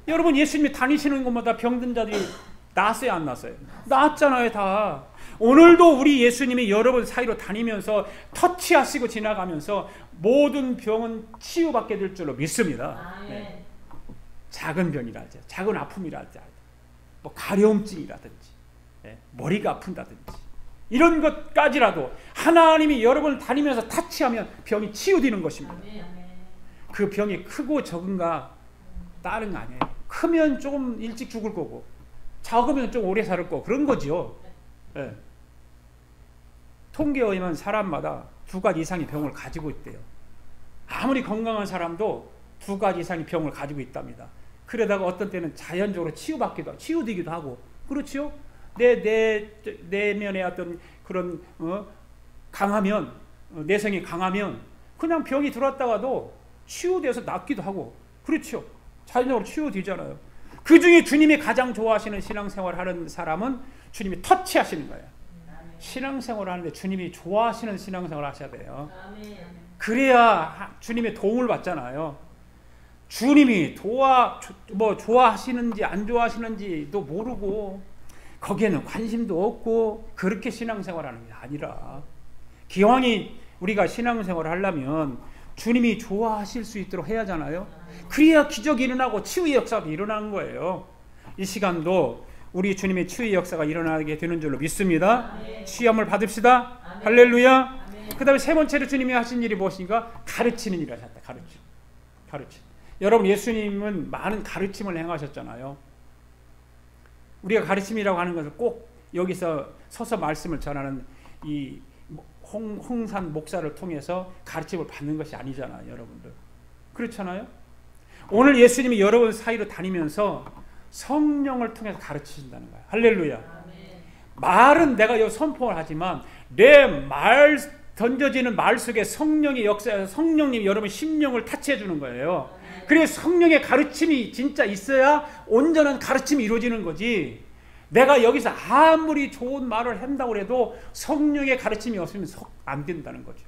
여러분 예수님이 다니시는 곳마다 병든 자들이 나았어요 안 나았어요? 나았잖아요 다. 오늘도 우리 예수님이 여러분 사이로 다니면서 터치하시고 지나가면서 모든 병은 치유받게 될 줄로 믿습니다. 네. 작은 병이라든지 작은 아픔이라든지 뭐 가려움증이라든지 머리가 아픈다든지 이런 것까지라도 하나님이 여러분을 다니면서 터치하면 병이 치유되는 것입니다. 그 병이 크고 적은가 다른 거 아니에요. 크면 조금 일찍 죽을 거고 작으면 좀 오래 살 거고 그런 거지요. 네. 통계에 의하면 사람마다 2가지 이상의 병을 가지고 있대요. 아무리 건강한 사람도 2가지 이상의 병을 가지고 있답니다. 그러다가 어떤 때는 자연적으로 치유되기도 하고 그렇지요. 내면에 어떤 그런 강하면 내성이 강하면 그냥 병이 들어왔다가도 치유돼서 낫기도 하고 그렇죠. 자연적으로 치유되잖아요. 그 중에 주님이 가장 좋아하시는 신앙생활을 하는 사람은 주님이 터치하시는 거예요. 신앙생활을 하는데 주님이 좋아하시는 신앙생활을 하셔야 돼요. 그래야 주님의 도움을 받잖아요. 주님이 좋아하시는지 안 좋아하시는지도 모르고 거기에는 관심도 없고 그렇게 신앙생활하는 게 아니라 기왕이 우리가 신앙생활을 하려면 주님이 좋아하실 수 있도록 해야 하잖아요. 그래야 기적이 일어나고 치유의 역사가 일어나는 거예요. 이 시간도 우리 주님의 치유의 역사가 일어나게 되는 줄로 믿습니다. 아멘. 치유함을 받읍시다. 아멘. 할렐루야. 그 다음에 세 번째로 주님이 하신 일이 무엇인가? 가르치는 일을 하셨다. 가르침. 여러분 예수님은 많은 가르침을 행하셨잖아요. 우리가 가르침이라고 하는 것을 꼭 여기서 서서 말씀을 전하는 이 홍산 목사를 통해서 가르침을 받는 것이 아니잖아요. 여러분들. 그렇잖아요. 오늘 예수님이 여러분 사이로 다니면서 성령을 통해서 가르치신다는 거예요. 할렐루야. 아멘. 말은 내가 여기 선포를 하지만 내 말 던져지는 말 속에 성령의 역사에서 성령님이 여러분 심령을 타치해 주는 거예요. 아멘. 그래서 성령의 가르침이 진짜 있어야 온전한 가르침이 이루어지는 거지. 내가 여기서 아무리 좋은 말을 한다고 해도 성령의 가르침이 없으면 안 된다는 거죠.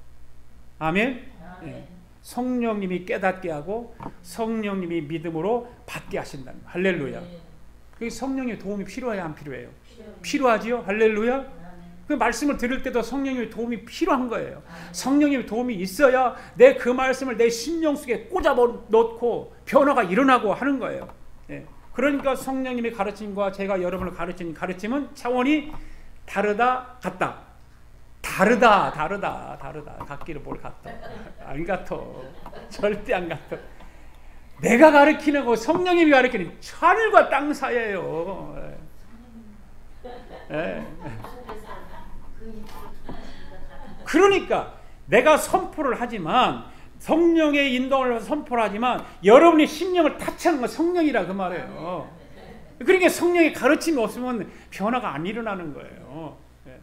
아멘. 네. 성령님이 깨닫게 하고 성령님이 믿음으로 받게 하신다는 거예요. 할렐루야. 그게 성령의 도움이 필요해야 안 필요해요? 필요하지요. 할렐루야. 그 말씀을 들을 때도 성령님의 도움이 필요한 거예요. 성령님의 도움이 있어야 내 그 말씀을 내 심령 속에 꽂아 놓고 변화가 일어나고 하는 거예요. 예. 그러니까 성령님의 가르침과 제가 여러분을 가르치는 가르침은 차원이 다르다, 같다. 다르다. 같기를 뭘 같다. 안 같아. 절대 안 같아. 내가 가르치는 거 성령님이 가르치는 하늘과 땅 사이예요. 예. 그러니까 내가 선포를 하지만 성령의 인도를 선포를 하지만 여러분의 심령을 타치하는 건 성령이라 그 말이에요. 그러니까 성령의 가르침이 없으면 변화가 안 일어나는 거예요. 예.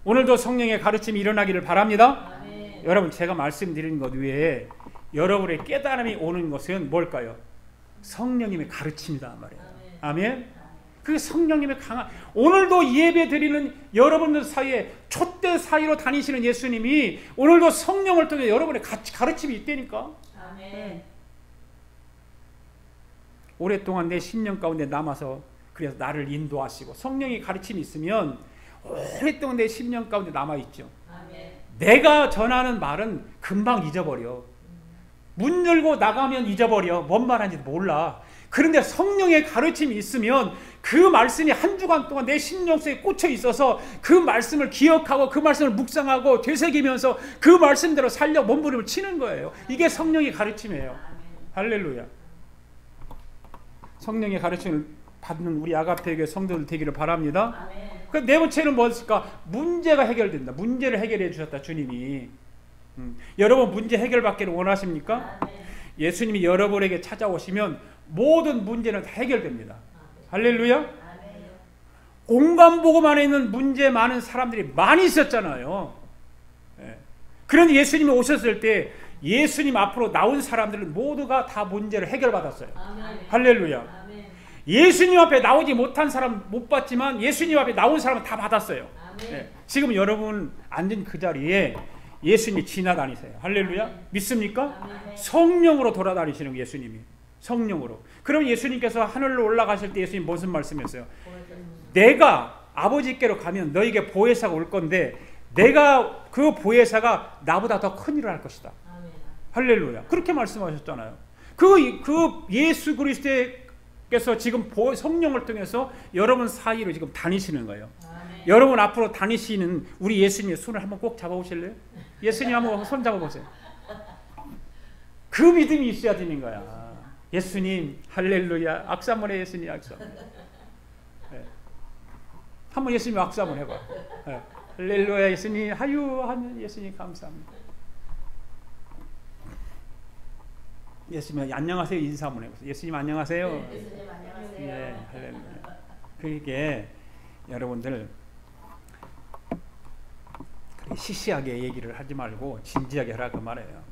오늘도 성령의 가르침이 일어나기를 바랍니다. 아멘. 여러분 제가 말씀드리는 것 외에 여러분의 깨달음이 오는 것은 뭘까요? 성령님의 가르침이다 말이에요. 아멘. 그 성령님의 강한 오늘도 예배 드리는 여러분들 사이에 촛대 사이로 다니시는 예수님이 오늘도 성령을 통해 여러분의 가르침이 있다니까. 아멘. 네. 오랫동안 내 심령 가운데 남아서 그래서 나를 인도하시고 성령의 가르침이 있으면 오랫동안 내 심령 가운데 남아있죠. 아멘. 내가 전하는 말은 금방 잊어버려. 문 열고 나가면 잊어버려. 뭔 말하는지 몰라. 그런데 성령의 가르침이 있으면 그 말씀이 한 주간 동안 내 심령 속에 꽂혀 있어서 그 말씀을 기억하고 그 말씀을 묵상하고 되새기면서 그 말씀대로 살려 몸부림을 치는 거예요. 이게 성령의 가르침이에요. 할렐루야. 성령의 가르침을 받는 우리 아가페 교회 성도들 되기를 바랍니다. 그 네 번째는 무엇일까? 문제가 해결된다. 문제를 해결해 주셨다 주님이. 여러분 문제 해결받기를 원하십니까? 예수님이 여러분에게 찾아오시면 모든 문제는 다 해결됩니다. 할렐루야. 공간보험 안에 있는 문제 많은 사람들이 많이 있었잖아요. 예. 그런데 예수님이 오셨을 때 예수님 앞으로 나온 사람들은 모두가 다 문제를 해결받았어요. 아멘. 할렐루야. 아멘. 예수님 앞에 나오지 못한 사람 못 받지만 예수님 앞에 나온 사람은 다 받았어요. 예. 지금 여러분 앉은 그 자리에 예수님이 지나다니세요. 할렐루야. 아멘. 믿습니까? 아멘. 성령으로 돌아다니시는 예수님이. 성령으로. 그럼 예수님께서 하늘로 올라가실 때 예수님 무슨 말씀이었어요? 내가 아버지께로 가면 너에게 보혜사가 올 건데 내가 그 보혜사가 나보다 더 큰 일을 할 것이다. 아멘. 할렐루야. 그렇게 말씀하셨잖아요. 그 예수 그리스도께서 지금 성령을 통해서 여러분 사이로 지금 다니시는 거예요. 아멘. 여러분 앞으로 다니시는 우리 예수님의 손을 한번 꼭 잡아보실래요? 예수님 한번 손 잡아보세요. 그 믿음이 있어야 되는 거야. 예수님 할렐루야. 악수 한번 해. 예수님 악수. 네. 한번 예수님 악수 한번 해봐. 네. 할렐루야. 예수님 하유 하면 예수님 감사합니다. 예수님 안녕하세요. 인사 한번 해보세요. 예수님 안녕하세요. 네, 예수님 안녕하세요. 네, 할렐루야. 그게 여러분들 시시하게 얘기를 하지 말고 진지하게 하라 그 말이에요.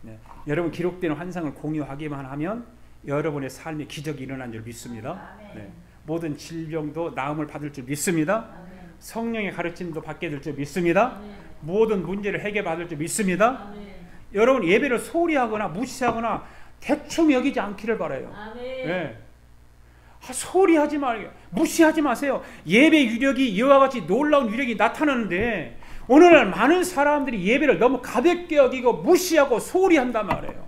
네. 여러분 기록된 환상을 공유하기만 하면 여러분의 삶에 기적이 일어난 줄 믿습니다. 네. 모든 질병도 나음을 받을 줄 믿습니다. 아멘. 성령의 가르침도 받게 될 줄 믿습니다. 아멘. 모든 문제를 해결받을 줄 믿습니다. 아멘. 여러분 예배를 소홀히 하거나 무시하거나 대충 여기지 않기를 바라요. 네. 소홀히 하지 말고 무시하지 마세요. 예배 유력이 이와 같이 놀라운 유력이 나타나는데 오늘날 많은 사람들이 예배를 너무 가볍게 여기고 무시하고 소홀히 한단 말이에요.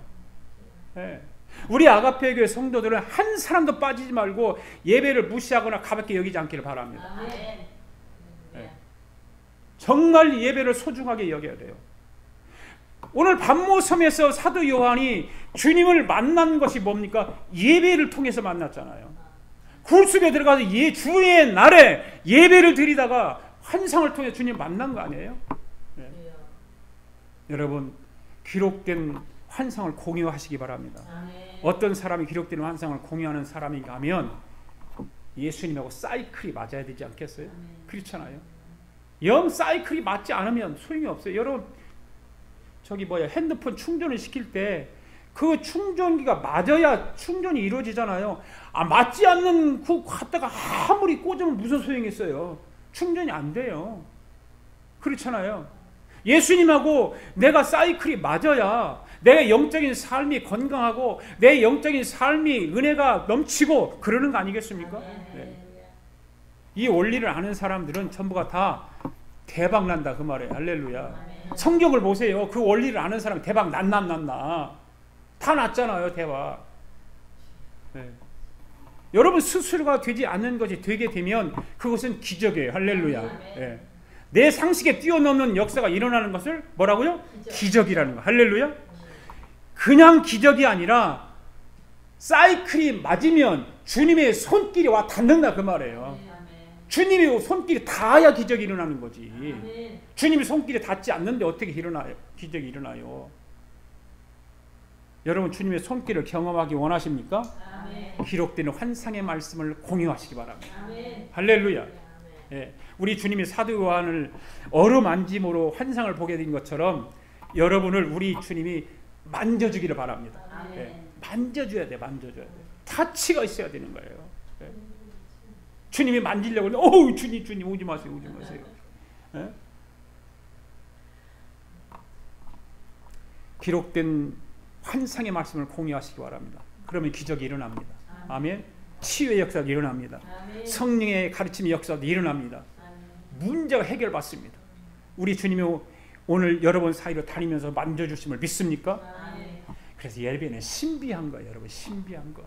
네. 우리 아가페 교회 성도들은 한 사람도 빠지지 말고 예배를 무시하거나 가볍게 여기지 않기를 바랍니다. 네. 정말 예배를 소중하게 여겨야 돼요. 오늘 밤모섬에서 사도 요한이 주님을 만난 것이 뭡니까? 예배를 통해서 만났잖아요. 굴속에 들어가서 주의 날에 예배를 드리다가 환상을 통해 주님 만난 거 아니에요? 네. 여러분 기록된 환상을 공유하시기 바랍니다. 어떤 사람이 기록된 환상을 공유하는 사람인가 하면 예수님하고 사이클이 맞아야 되지 않겠어요? 그렇잖아요. 영 사이클이 맞지 않으면 소용이 없어요. 여러분 핸드폰 충전을 시킬 때 그 충전기가 맞아야 충전이 이루어지잖아요. 맞지 않는 그 갖다가 아무리 꽂으면 무슨 소용이 있어요. 충전이 안 돼요. 그렇잖아요. 예수님하고 내가 사이클이 맞아야 내 영적인 삶이 건강하고 내 영적인 삶이 은혜가 넘치고 그러는 거 아니겠습니까? 네. 이 원리를 아는 사람들은 전부가 다 대박 난다 그 말이에요. 할렐루야. 아멘. 성경을 보세요. 그 원리를 아는 사람 대박 나. 다 났잖아요. 대박. 네. 여러분 스스로가 되지 않는 것이 되게 되면 그것은 기적이에요. 할렐루야. 네. 내 상식에 뛰어넘는 역사가 일어나는 것을 뭐라고요? 기적이라는 거. 할렐루야. 그냥 기적이 아니라 사이클이 맞으면 주님의 손길이 와 닿는다 그 말이에요. 주님의 손길이 닿아야 기적이 일어나는 거지. 주님의 손길이 닿지 않는데 어떻게 일어나요? 기적이 일어나요. 여러분 주님의 손길을 경험하기 원하십니까? 기록되는 환상의 말씀을 공유하시기 바랍니다. 할렐루야. 예, 우리 주님이 사도 요한을 어루만짐으로 환상을 보게 된 것처럼 여러분을 우리 주님이 만져주기를 바랍니다. 예, 만져줘야 돼. 타치가 있어야 되는 거예요. 예. 주님이 만지려고 하는데 어우 주님 오지 마세요. 예? 기록된 환상의 말씀을 공유하시기 바랍니다. 그러면 기적이 일어납니다. 아멘. 치유의 역사가 일어납니다. 성령의 가르침의 역사도 일어납니다. 문제가 해결받습니다. 우리 주님이 오늘 여러분 사이로 다니면서 만져주심을 믿습니까? 그래서 예배는 신비한 거예요. 여러분 신비한 거.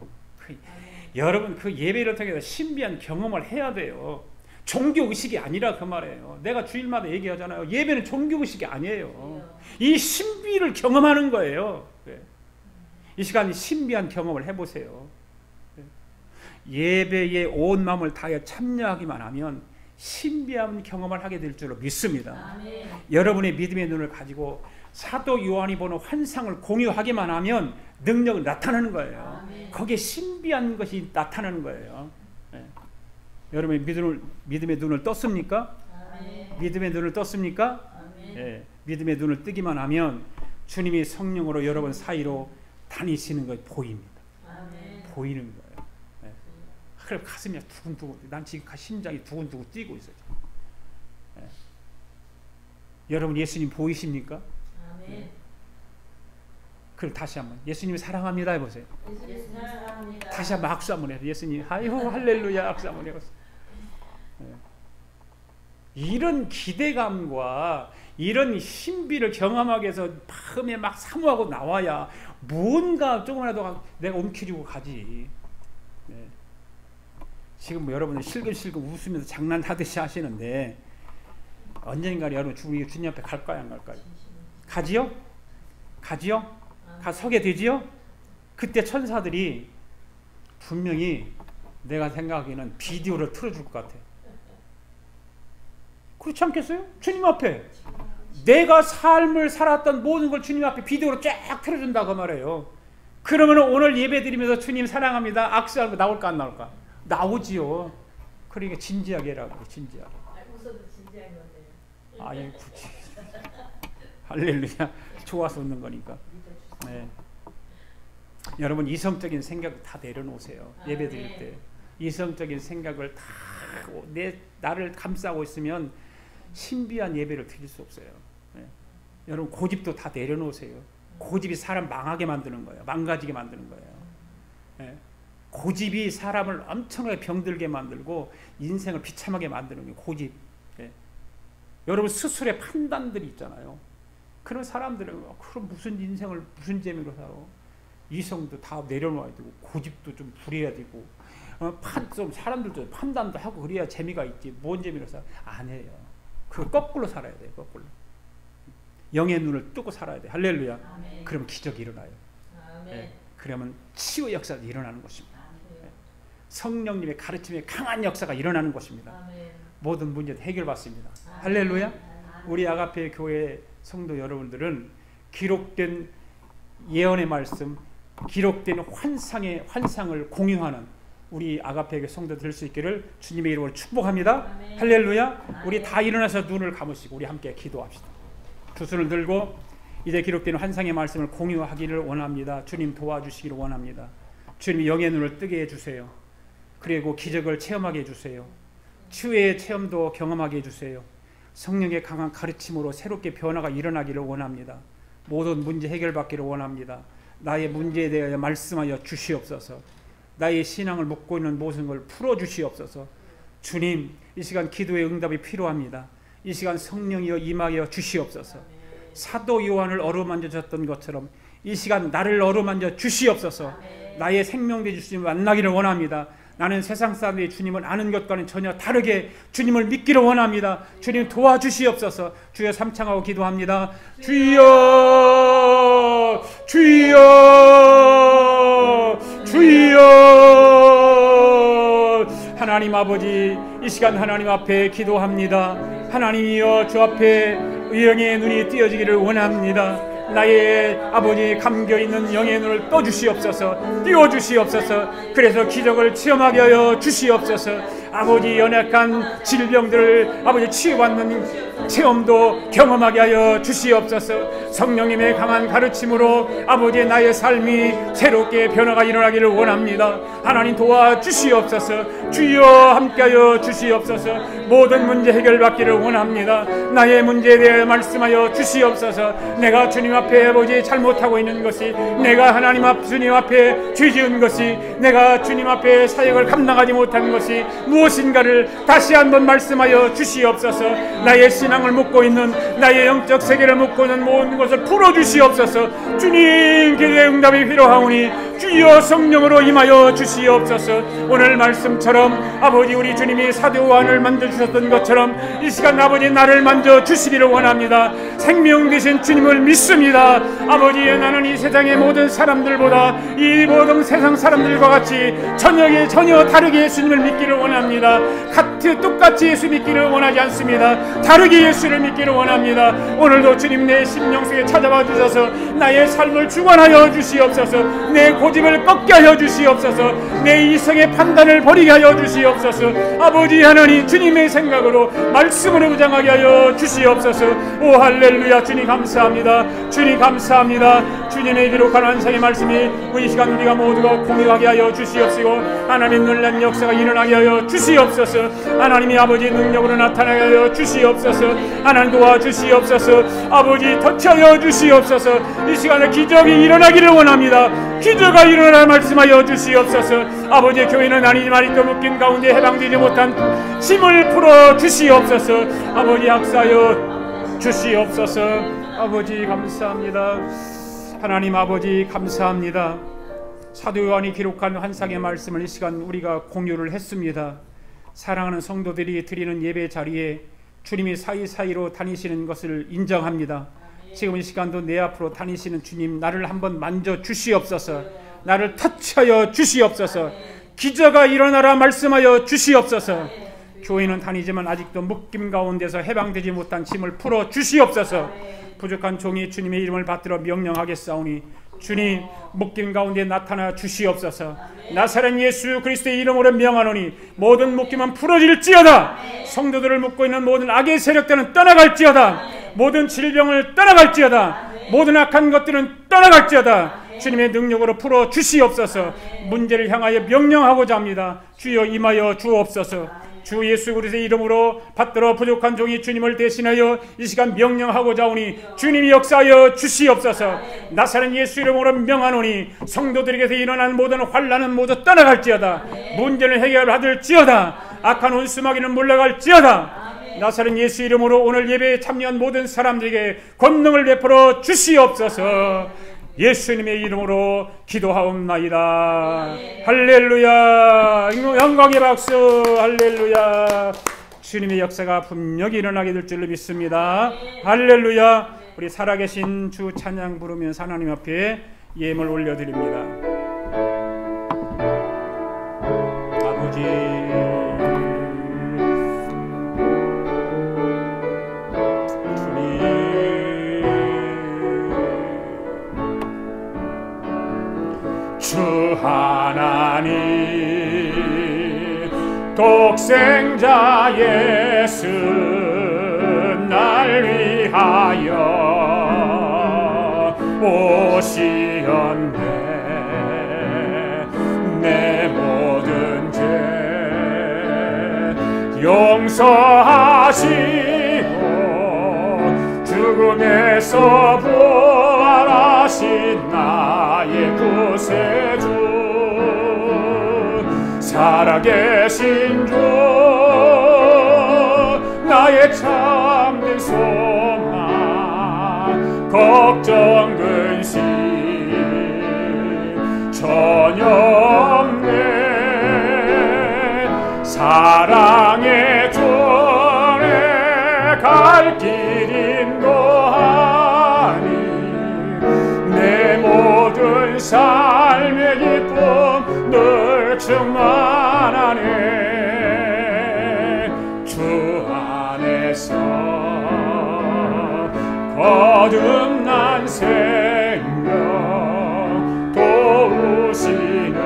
여러분 그 예배를 통해서 신비한 경험을 해야 돼요. 종교의식이 아니라 그 말이에요. 내가 주일마다 얘기하잖아요. 예배는 종교의식이 아니에요. 이 신비를 경험하는 거예요. 이 시간 신비한 경험을 해보세요. 예배에 온 마음을 다해 참여하기만 하면 신비한 경험을 하게 될 줄로 믿습니다. 아멘. 여러분의 믿음의 눈을 가지고 사도 요한이 보는 환상을 공유하기만 하면 능력은 나타나는 거예요. 아멘. 거기에 신비한 것이 나타나는 거예요. 네. 여러분의 믿음의 눈을 떴습니까? 아멘. 믿음의 눈을 떴습니까? 네. 믿음의 눈을 뜨기만 하면 주님이 성령으로 여러분 사이로 다니시는 것이 보입니다. 아멘. 보이는 거예요. 네. 그럼 가슴이 두근두근, 난 지금 심장이 두근두근 뛰고 있어요. 네. 여러분 예수님 보이십니까? 아멘. 네. 그럼 다시 한번 예수님 사랑합니다 해보세요. 예수님 사랑합니다. 다시 한번 악수 한번 해요. 예수님 아이고 할렐루야 악수 한번 해보세요. 네. 이런 기대감과 이런 신비를 경험하기 위해서 마음에 막 사모하고 나와야 뭔가 조금이라도 내가 움켜쥐고 가지. 네. 지금 뭐 여러분들 실금실금 웃으면서 장난하듯이 하시는데 언젠가 여러분 주님 앞에 갈까요 안 갈까요? 가지요? 가 서게 되지요? 그때 천사들이 분명히 내가 생각하기에는 비디오를 틀어줄 것 같아. 그렇지 않겠어요? 주님 앞에 내가 삶을 살았던 모든 걸 주님 앞에 비디오로 쫙 틀어준다 그 말이에요. 그러면 오늘 예배 드리면서 주님 사랑합니다 악수하는 거 나올까 안 나올까? 나오지요. 그러니까 진지하게 해라고. 진지하게. 웃어도 진지한 건데요. 아이 굳이 할렐루야. 좋아서 웃는 거니까. 네. 여러분 이성적인 생각 다 내려놓으세요. 예배 드릴 때 이성적인 생각을 다 나를 감싸고 있으면 신비한 예배를 드릴 수 없어요. 네. 여러분 고집도 다 내려놓으세요. 고집이 사람 망하게 만드는 거예요. 망가지게 만드는 거예요. 네. 고집이 사람을 엄청나게 병들게 만들고 인생을 비참하게 만드는 게 고집. 네. 여러분 스스로의 판단들이 있잖아요. 그런 사람들은 그럼 무슨 인생을 무슨 재미로 살아? 이성도 다 내려놓아야 되고 고집도 좀 부려야 되고 좀 사람들도 판단도 하고 그래야 재미가 있지. 뭔 재미로 살아? 안 해요. 그거 거꾸로 살아야 돼요. 거꾸로. 영의 눈을 뜨고 살아야 돼. 할렐루야. 아멘. 그럼 기적이 일어나요. 네. 그러면 치유 역사가 일어나는 것입니다. 네. 성령님의 가르침에 강한 역사가 일어나는 것입니다. 아멘. 모든 문제도 해결받습니다. 아멘. 할렐루야. 우리 아가페 교회 성도 여러분들은 기록된 예언의 말씀, 기록된 환상을 공유하는 우리 아가페 성도 될 수 있기를 주님의 이름으로 축복합니다. 아멘. 할렐루야. 아멘. 우리 다 일어나서 눈을 감으시고 우리 함께 기도합시다. 두 손을 들고 이제 기록된 환상의 말씀을 공유하기를 원합니다. 주님 도와주시기를 원합니다. 주님 영의 눈을 뜨게 해주세요. 그리고 기적을 체험하게 해주세요. 치유의 체험도 경험하게 해주세요. 성령의 강한 가르침으로 새롭게 변화가 일어나기를 원합니다. 모든 문제 해결받기를 원합니다. 나의 문제에 대하여 말씀하여 주시옵소서. 나의 신앙을 묻고 있는 모든 걸 풀어주시옵소서. 주님, 이 시간 기도의 응답이 필요합니다. 이 시간 성령이여 임하여 주시옵소서. 사도 요한을 어루만져 줬던 것처럼 이 시간 나를 어루만져 주시옵소서. 나의 생명되 주님 만나기를 원합니다. 나는 세상 사람들이 주님을 아는 것과는 전혀 다르게 주님을 믿기를 원합니다. 주님 도와주시옵소서. 주여 삼창하고 기도합니다. 주여, 주여, 주여. 하나님 아버지, 이 시간 하나님 앞에 기도합니다. 하나님이여, 주 앞에 영의 눈이 띄어지기를 원합니다. 나의 아버지 감겨있는 영의 눈을 떠주시옵소서. 띄워주시옵소서. 그래서 기적을 체험하게 하여 주시옵소서. 아버지 연약한 질병들을 아버지 치유받는 체험도 경험하게 하여 주시옵소서. 성령님의 강한 가르침으로 아버지 나의 삶이 새롭게 변화가 일어나기를 원합니다. 하나님 도와주시옵소서. 주여 함께하여 주시옵소서. 모든 문제 해결받기를 원합니다. 나의 문제에 대해 말씀하여 주시옵소서. 내가 주님 앞에 아버지 잘못하고 있는 것이, 내가 하나님 앞 주님 앞에 죄 지은 것이, 내가 주님 앞에 사역을 감당하지 못한 것이 무엇인가를 다시 한번 말씀하여 주시옵소서. 나의 신앙을 묻고 있는, 나의 영적 세계를 묻고 있는 모든 것을 풀어주시옵소서. 주님 기도의 응답이 필요하오니 주여 성령으로 임하여 주시옵소서. 오늘 말씀처럼 아버지 우리 주님이 사도 요한을 만져주셨던 것처럼 이 시간 아버지 나를 만져주시기를 원합니다. 생명 되신 주님을 믿습니다. 아버지, 나는 이 세상의 모든 사람들보다 이 모든 세상 사람들과 같이 전혀 다르게 예수님을 믿기를 원합니다. 똑같이 예수 믿기를 원하지 않습니다. 다르게 예수를 믿기를 원합니다. 오늘도 주님 내 심령 속에 찾아와 주셔서 나의 삶을 주관하여 주시옵소서. 내 고집을 꺾게 하여 주시옵소서. 내 이성의 판단을 버리게 하여 주시옵소서. 아버지 하나님, 주님의 생각으로 말씀으로 무장하게 하여 주시옵소서. 오 할렐루야. 주님 감사합니다. 주님 감사합니다. 주님의 기록한 환상의 말씀이 이 시간 우리가 모두가 공유하게 하여 주시옵시고, 하나님 놀란 역사가 일어나게 하여 주시옵소서. 하나님이 아버지 능력으로 나타나게 하여 주시옵소서. 하나님 도와주시옵소서. 아버지 터치하여 주시옵소서. 이 시간에 기적이 일어나기를 원합니다. 기적이 일어나 말씀하여 주시옵소서. 아버지, 교회는 아니지만 아직도 묶인 가운데 해방되지 못한 짐을 풀어 주시옵소서. 아버지 학사하여 주시옵소서. 아버지 감사합니다. 하나님 아버지 감사합니다. 사도 요한이 기록한 환상의 말씀을 이 시간 우리가 공유를 했습니다. 사랑하는 성도들이 드리는 예배 자리에 주님이 사이사이로 다니시는 것을 인정합니다. 지금 이 시간도 내 앞으로 다니시는 주님, 나를 한번 만져 주시옵소서. 나를 터치하여 주시옵소서. 기적이 일어나라 말씀하여 주시옵소서. 교회는 다니지만 아직도 묶임 가운데서 해방되지 못한 짐을 풀어 주시옵소서. 부족한 종이 주님의 이름을 받들어 명령하겠사오니 주님 묶임 가운데 나타나 주시옵소서. 나사렛 예수 그리스도의 이름으로 명하노니 모든 묶임은 풀어질지어다. 성도들을 묶고 있는 모든 악의 세력들은 떠나갈지어다. 모든 질병을 떠나갈지어다. 모든 악한 것들은 떠나갈지어다. 주님의 능력으로 풀어 주시옵소서. 문제를 향하여 명령하고자 합니다. 주여 임하여 주옵소서. 주 예수 그리스도의 이름으로 받들어 부족한 종이 주님을 대신하여 이 시간 명령하고자 하오니 주님이 역사하여 주시옵소서. 나사렛 예수 이름으로 명하노니 성도들에게서 일어난 모든 환난은 모두 떠나갈지어다. 문제를 해결받을지어다. 악한 온수마귀는 물러갈지어다. 나사렛 예수 이름으로 오늘 예배에 참여한 모든 사람들에게 권능을 베풀어 주시옵소서. 예수님의 이름으로 기도하옵나이다. 할렐루야. 영광의 박수. 할렐루야. 주님의 역사가 분명히 일어나게 될 줄로 믿습니다. 할렐루야. 우리 살아계신 주 찬양 부르면서 하나님 앞에 예물 올려드립니다. 아버지, 주 하나님 독생자 예수 날 위하여 오시었네. 내 모든 죄 용서하시고 죽음에서 부활하신 나의 구세주 살아계신 주 나의 참된 소망 걱정 근심 전혀 없네. 사랑의 전에 갈 길 인도하니 내 모든 삶의 기쁨 늘 충만하네. 주 안에서 거듭난 생명 도우시는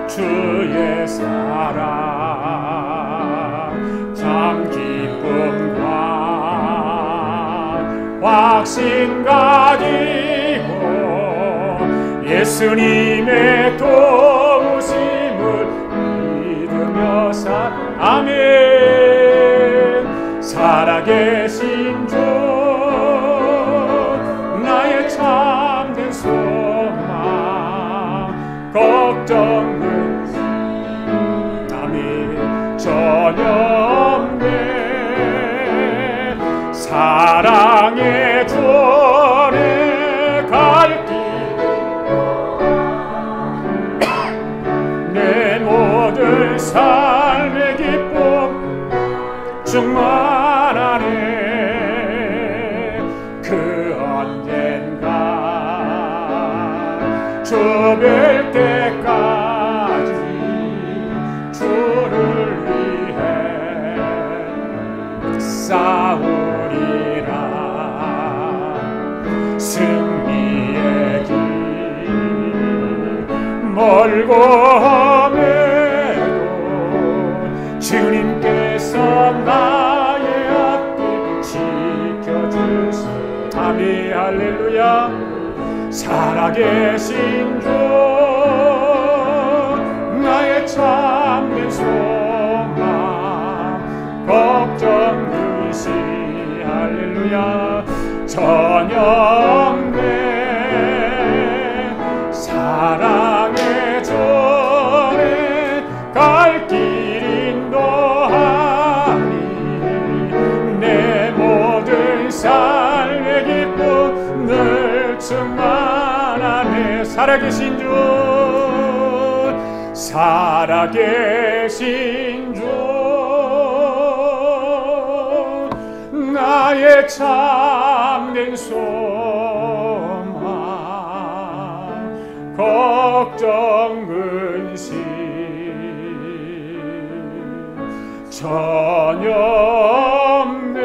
주의 사랑 참 기쁨과 확신 가지고 예수님의 도우심을 믿으며 아멘. 살아계신 주 나의 참된 소망 걱정은 아멘 전혀 없네. 사랑의 전에 갈 길 내 모든 삶의 기쁨 충만하네. 그 언젠가 주 뵐 때까지 주를 위해 싸우리라. 승리의 길 멀고 험해도 주님께서 나의 앞길 지켜주시 아멘 할렐루야. 살아계신 주 나의 참된 소망 걱정 근심 할렐루야 전혀 없네. 사랑의 전에 갈 길 인도하니 내 모든 삶의 기쁨 늘 충만하네. 살아계신 주 살아계신 주 나의 참된 소망 걱정 근심 전혀 없네.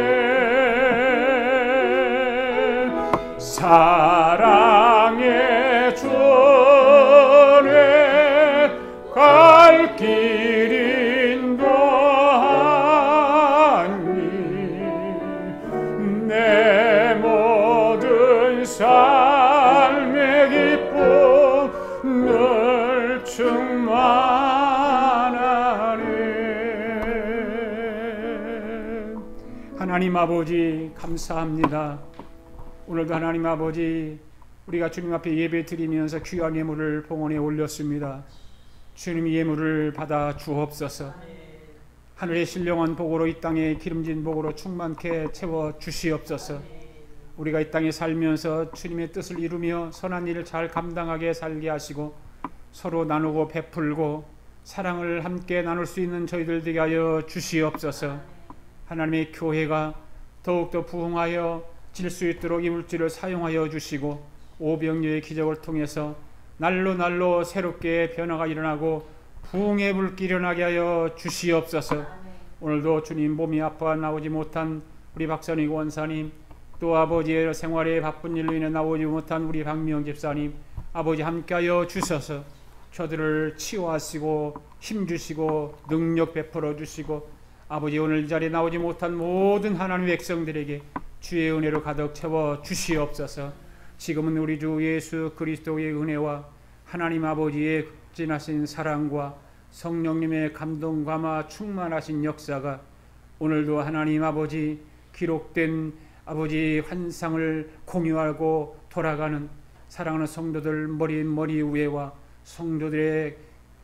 사랑의 전에 갈 길 인도하니 내 모든 삶의 기쁨 늘 충만하네. 하나님 아버지 감사합니다. 오늘도 하나님 아버지 우리가 주님 앞에 예배 드리면서 귀한 예물을 봉헌에 올렸습니다. 주님 예물을 받아 주옵소서. 하늘의 신령한 복으로 이 땅에 기름진 복으로 충만케 채워 주시옵소서. 우리가 이 땅에 살면서 주님의 뜻을 이루며 선한 일을 잘 감당하게 살게 하시고 서로 나누고 베풀고 사랑을 함께 나눌 수 있는 저희들 되게 하여 주시옵소서. 하나님의 교회가 더욱더 부흥하여 질 수 있도록 이 물질을 사용하여 주시고 오병이어의 기적을 통해서 날로 날로 새롭게 변화가 일어나고 부흥의 불길이 일어나게 하여 주시옵소서. 오늘도 주님 몸이 아파 나오지 못한 우리 박선희 원사님 또 아버지의 생활에 바쁜 일로 인해 나오지 못한 우리 박미영 집사님 아버지 함께하여 주셔서 저들을 치유하시고 힘주시고 능력 베풀어 주시고 아버지 오늘 이 자리에 나오지 못한 모든 하나님의 백성들에게 주의 은혜로 가득 채워 주시옵소서. 지금은 우리 주 예수 그리스도의 은혜와 하나님 아버지의 극진하신 사랑과 성령님의 감동감화 충만하신 역사가 오늘도 하나님 아버지 기록된 아버지 환상을 공유하고 돌아가는 사랑하는 성도들 머리 위에와 성도들의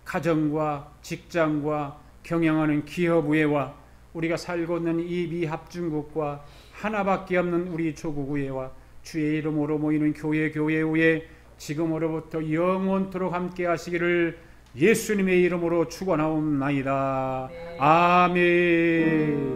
가정과 직장과 경영하는 기업 위에와 우리가 살고 있는 이 미합중국과 하나밖에 없는 우리 조국 의회와 주의 이름으로 모이는 교회 위에 지금으로부터 영원토록 함께 하시기를 예수님의 이름으로 축원하옵나이다. 아멘.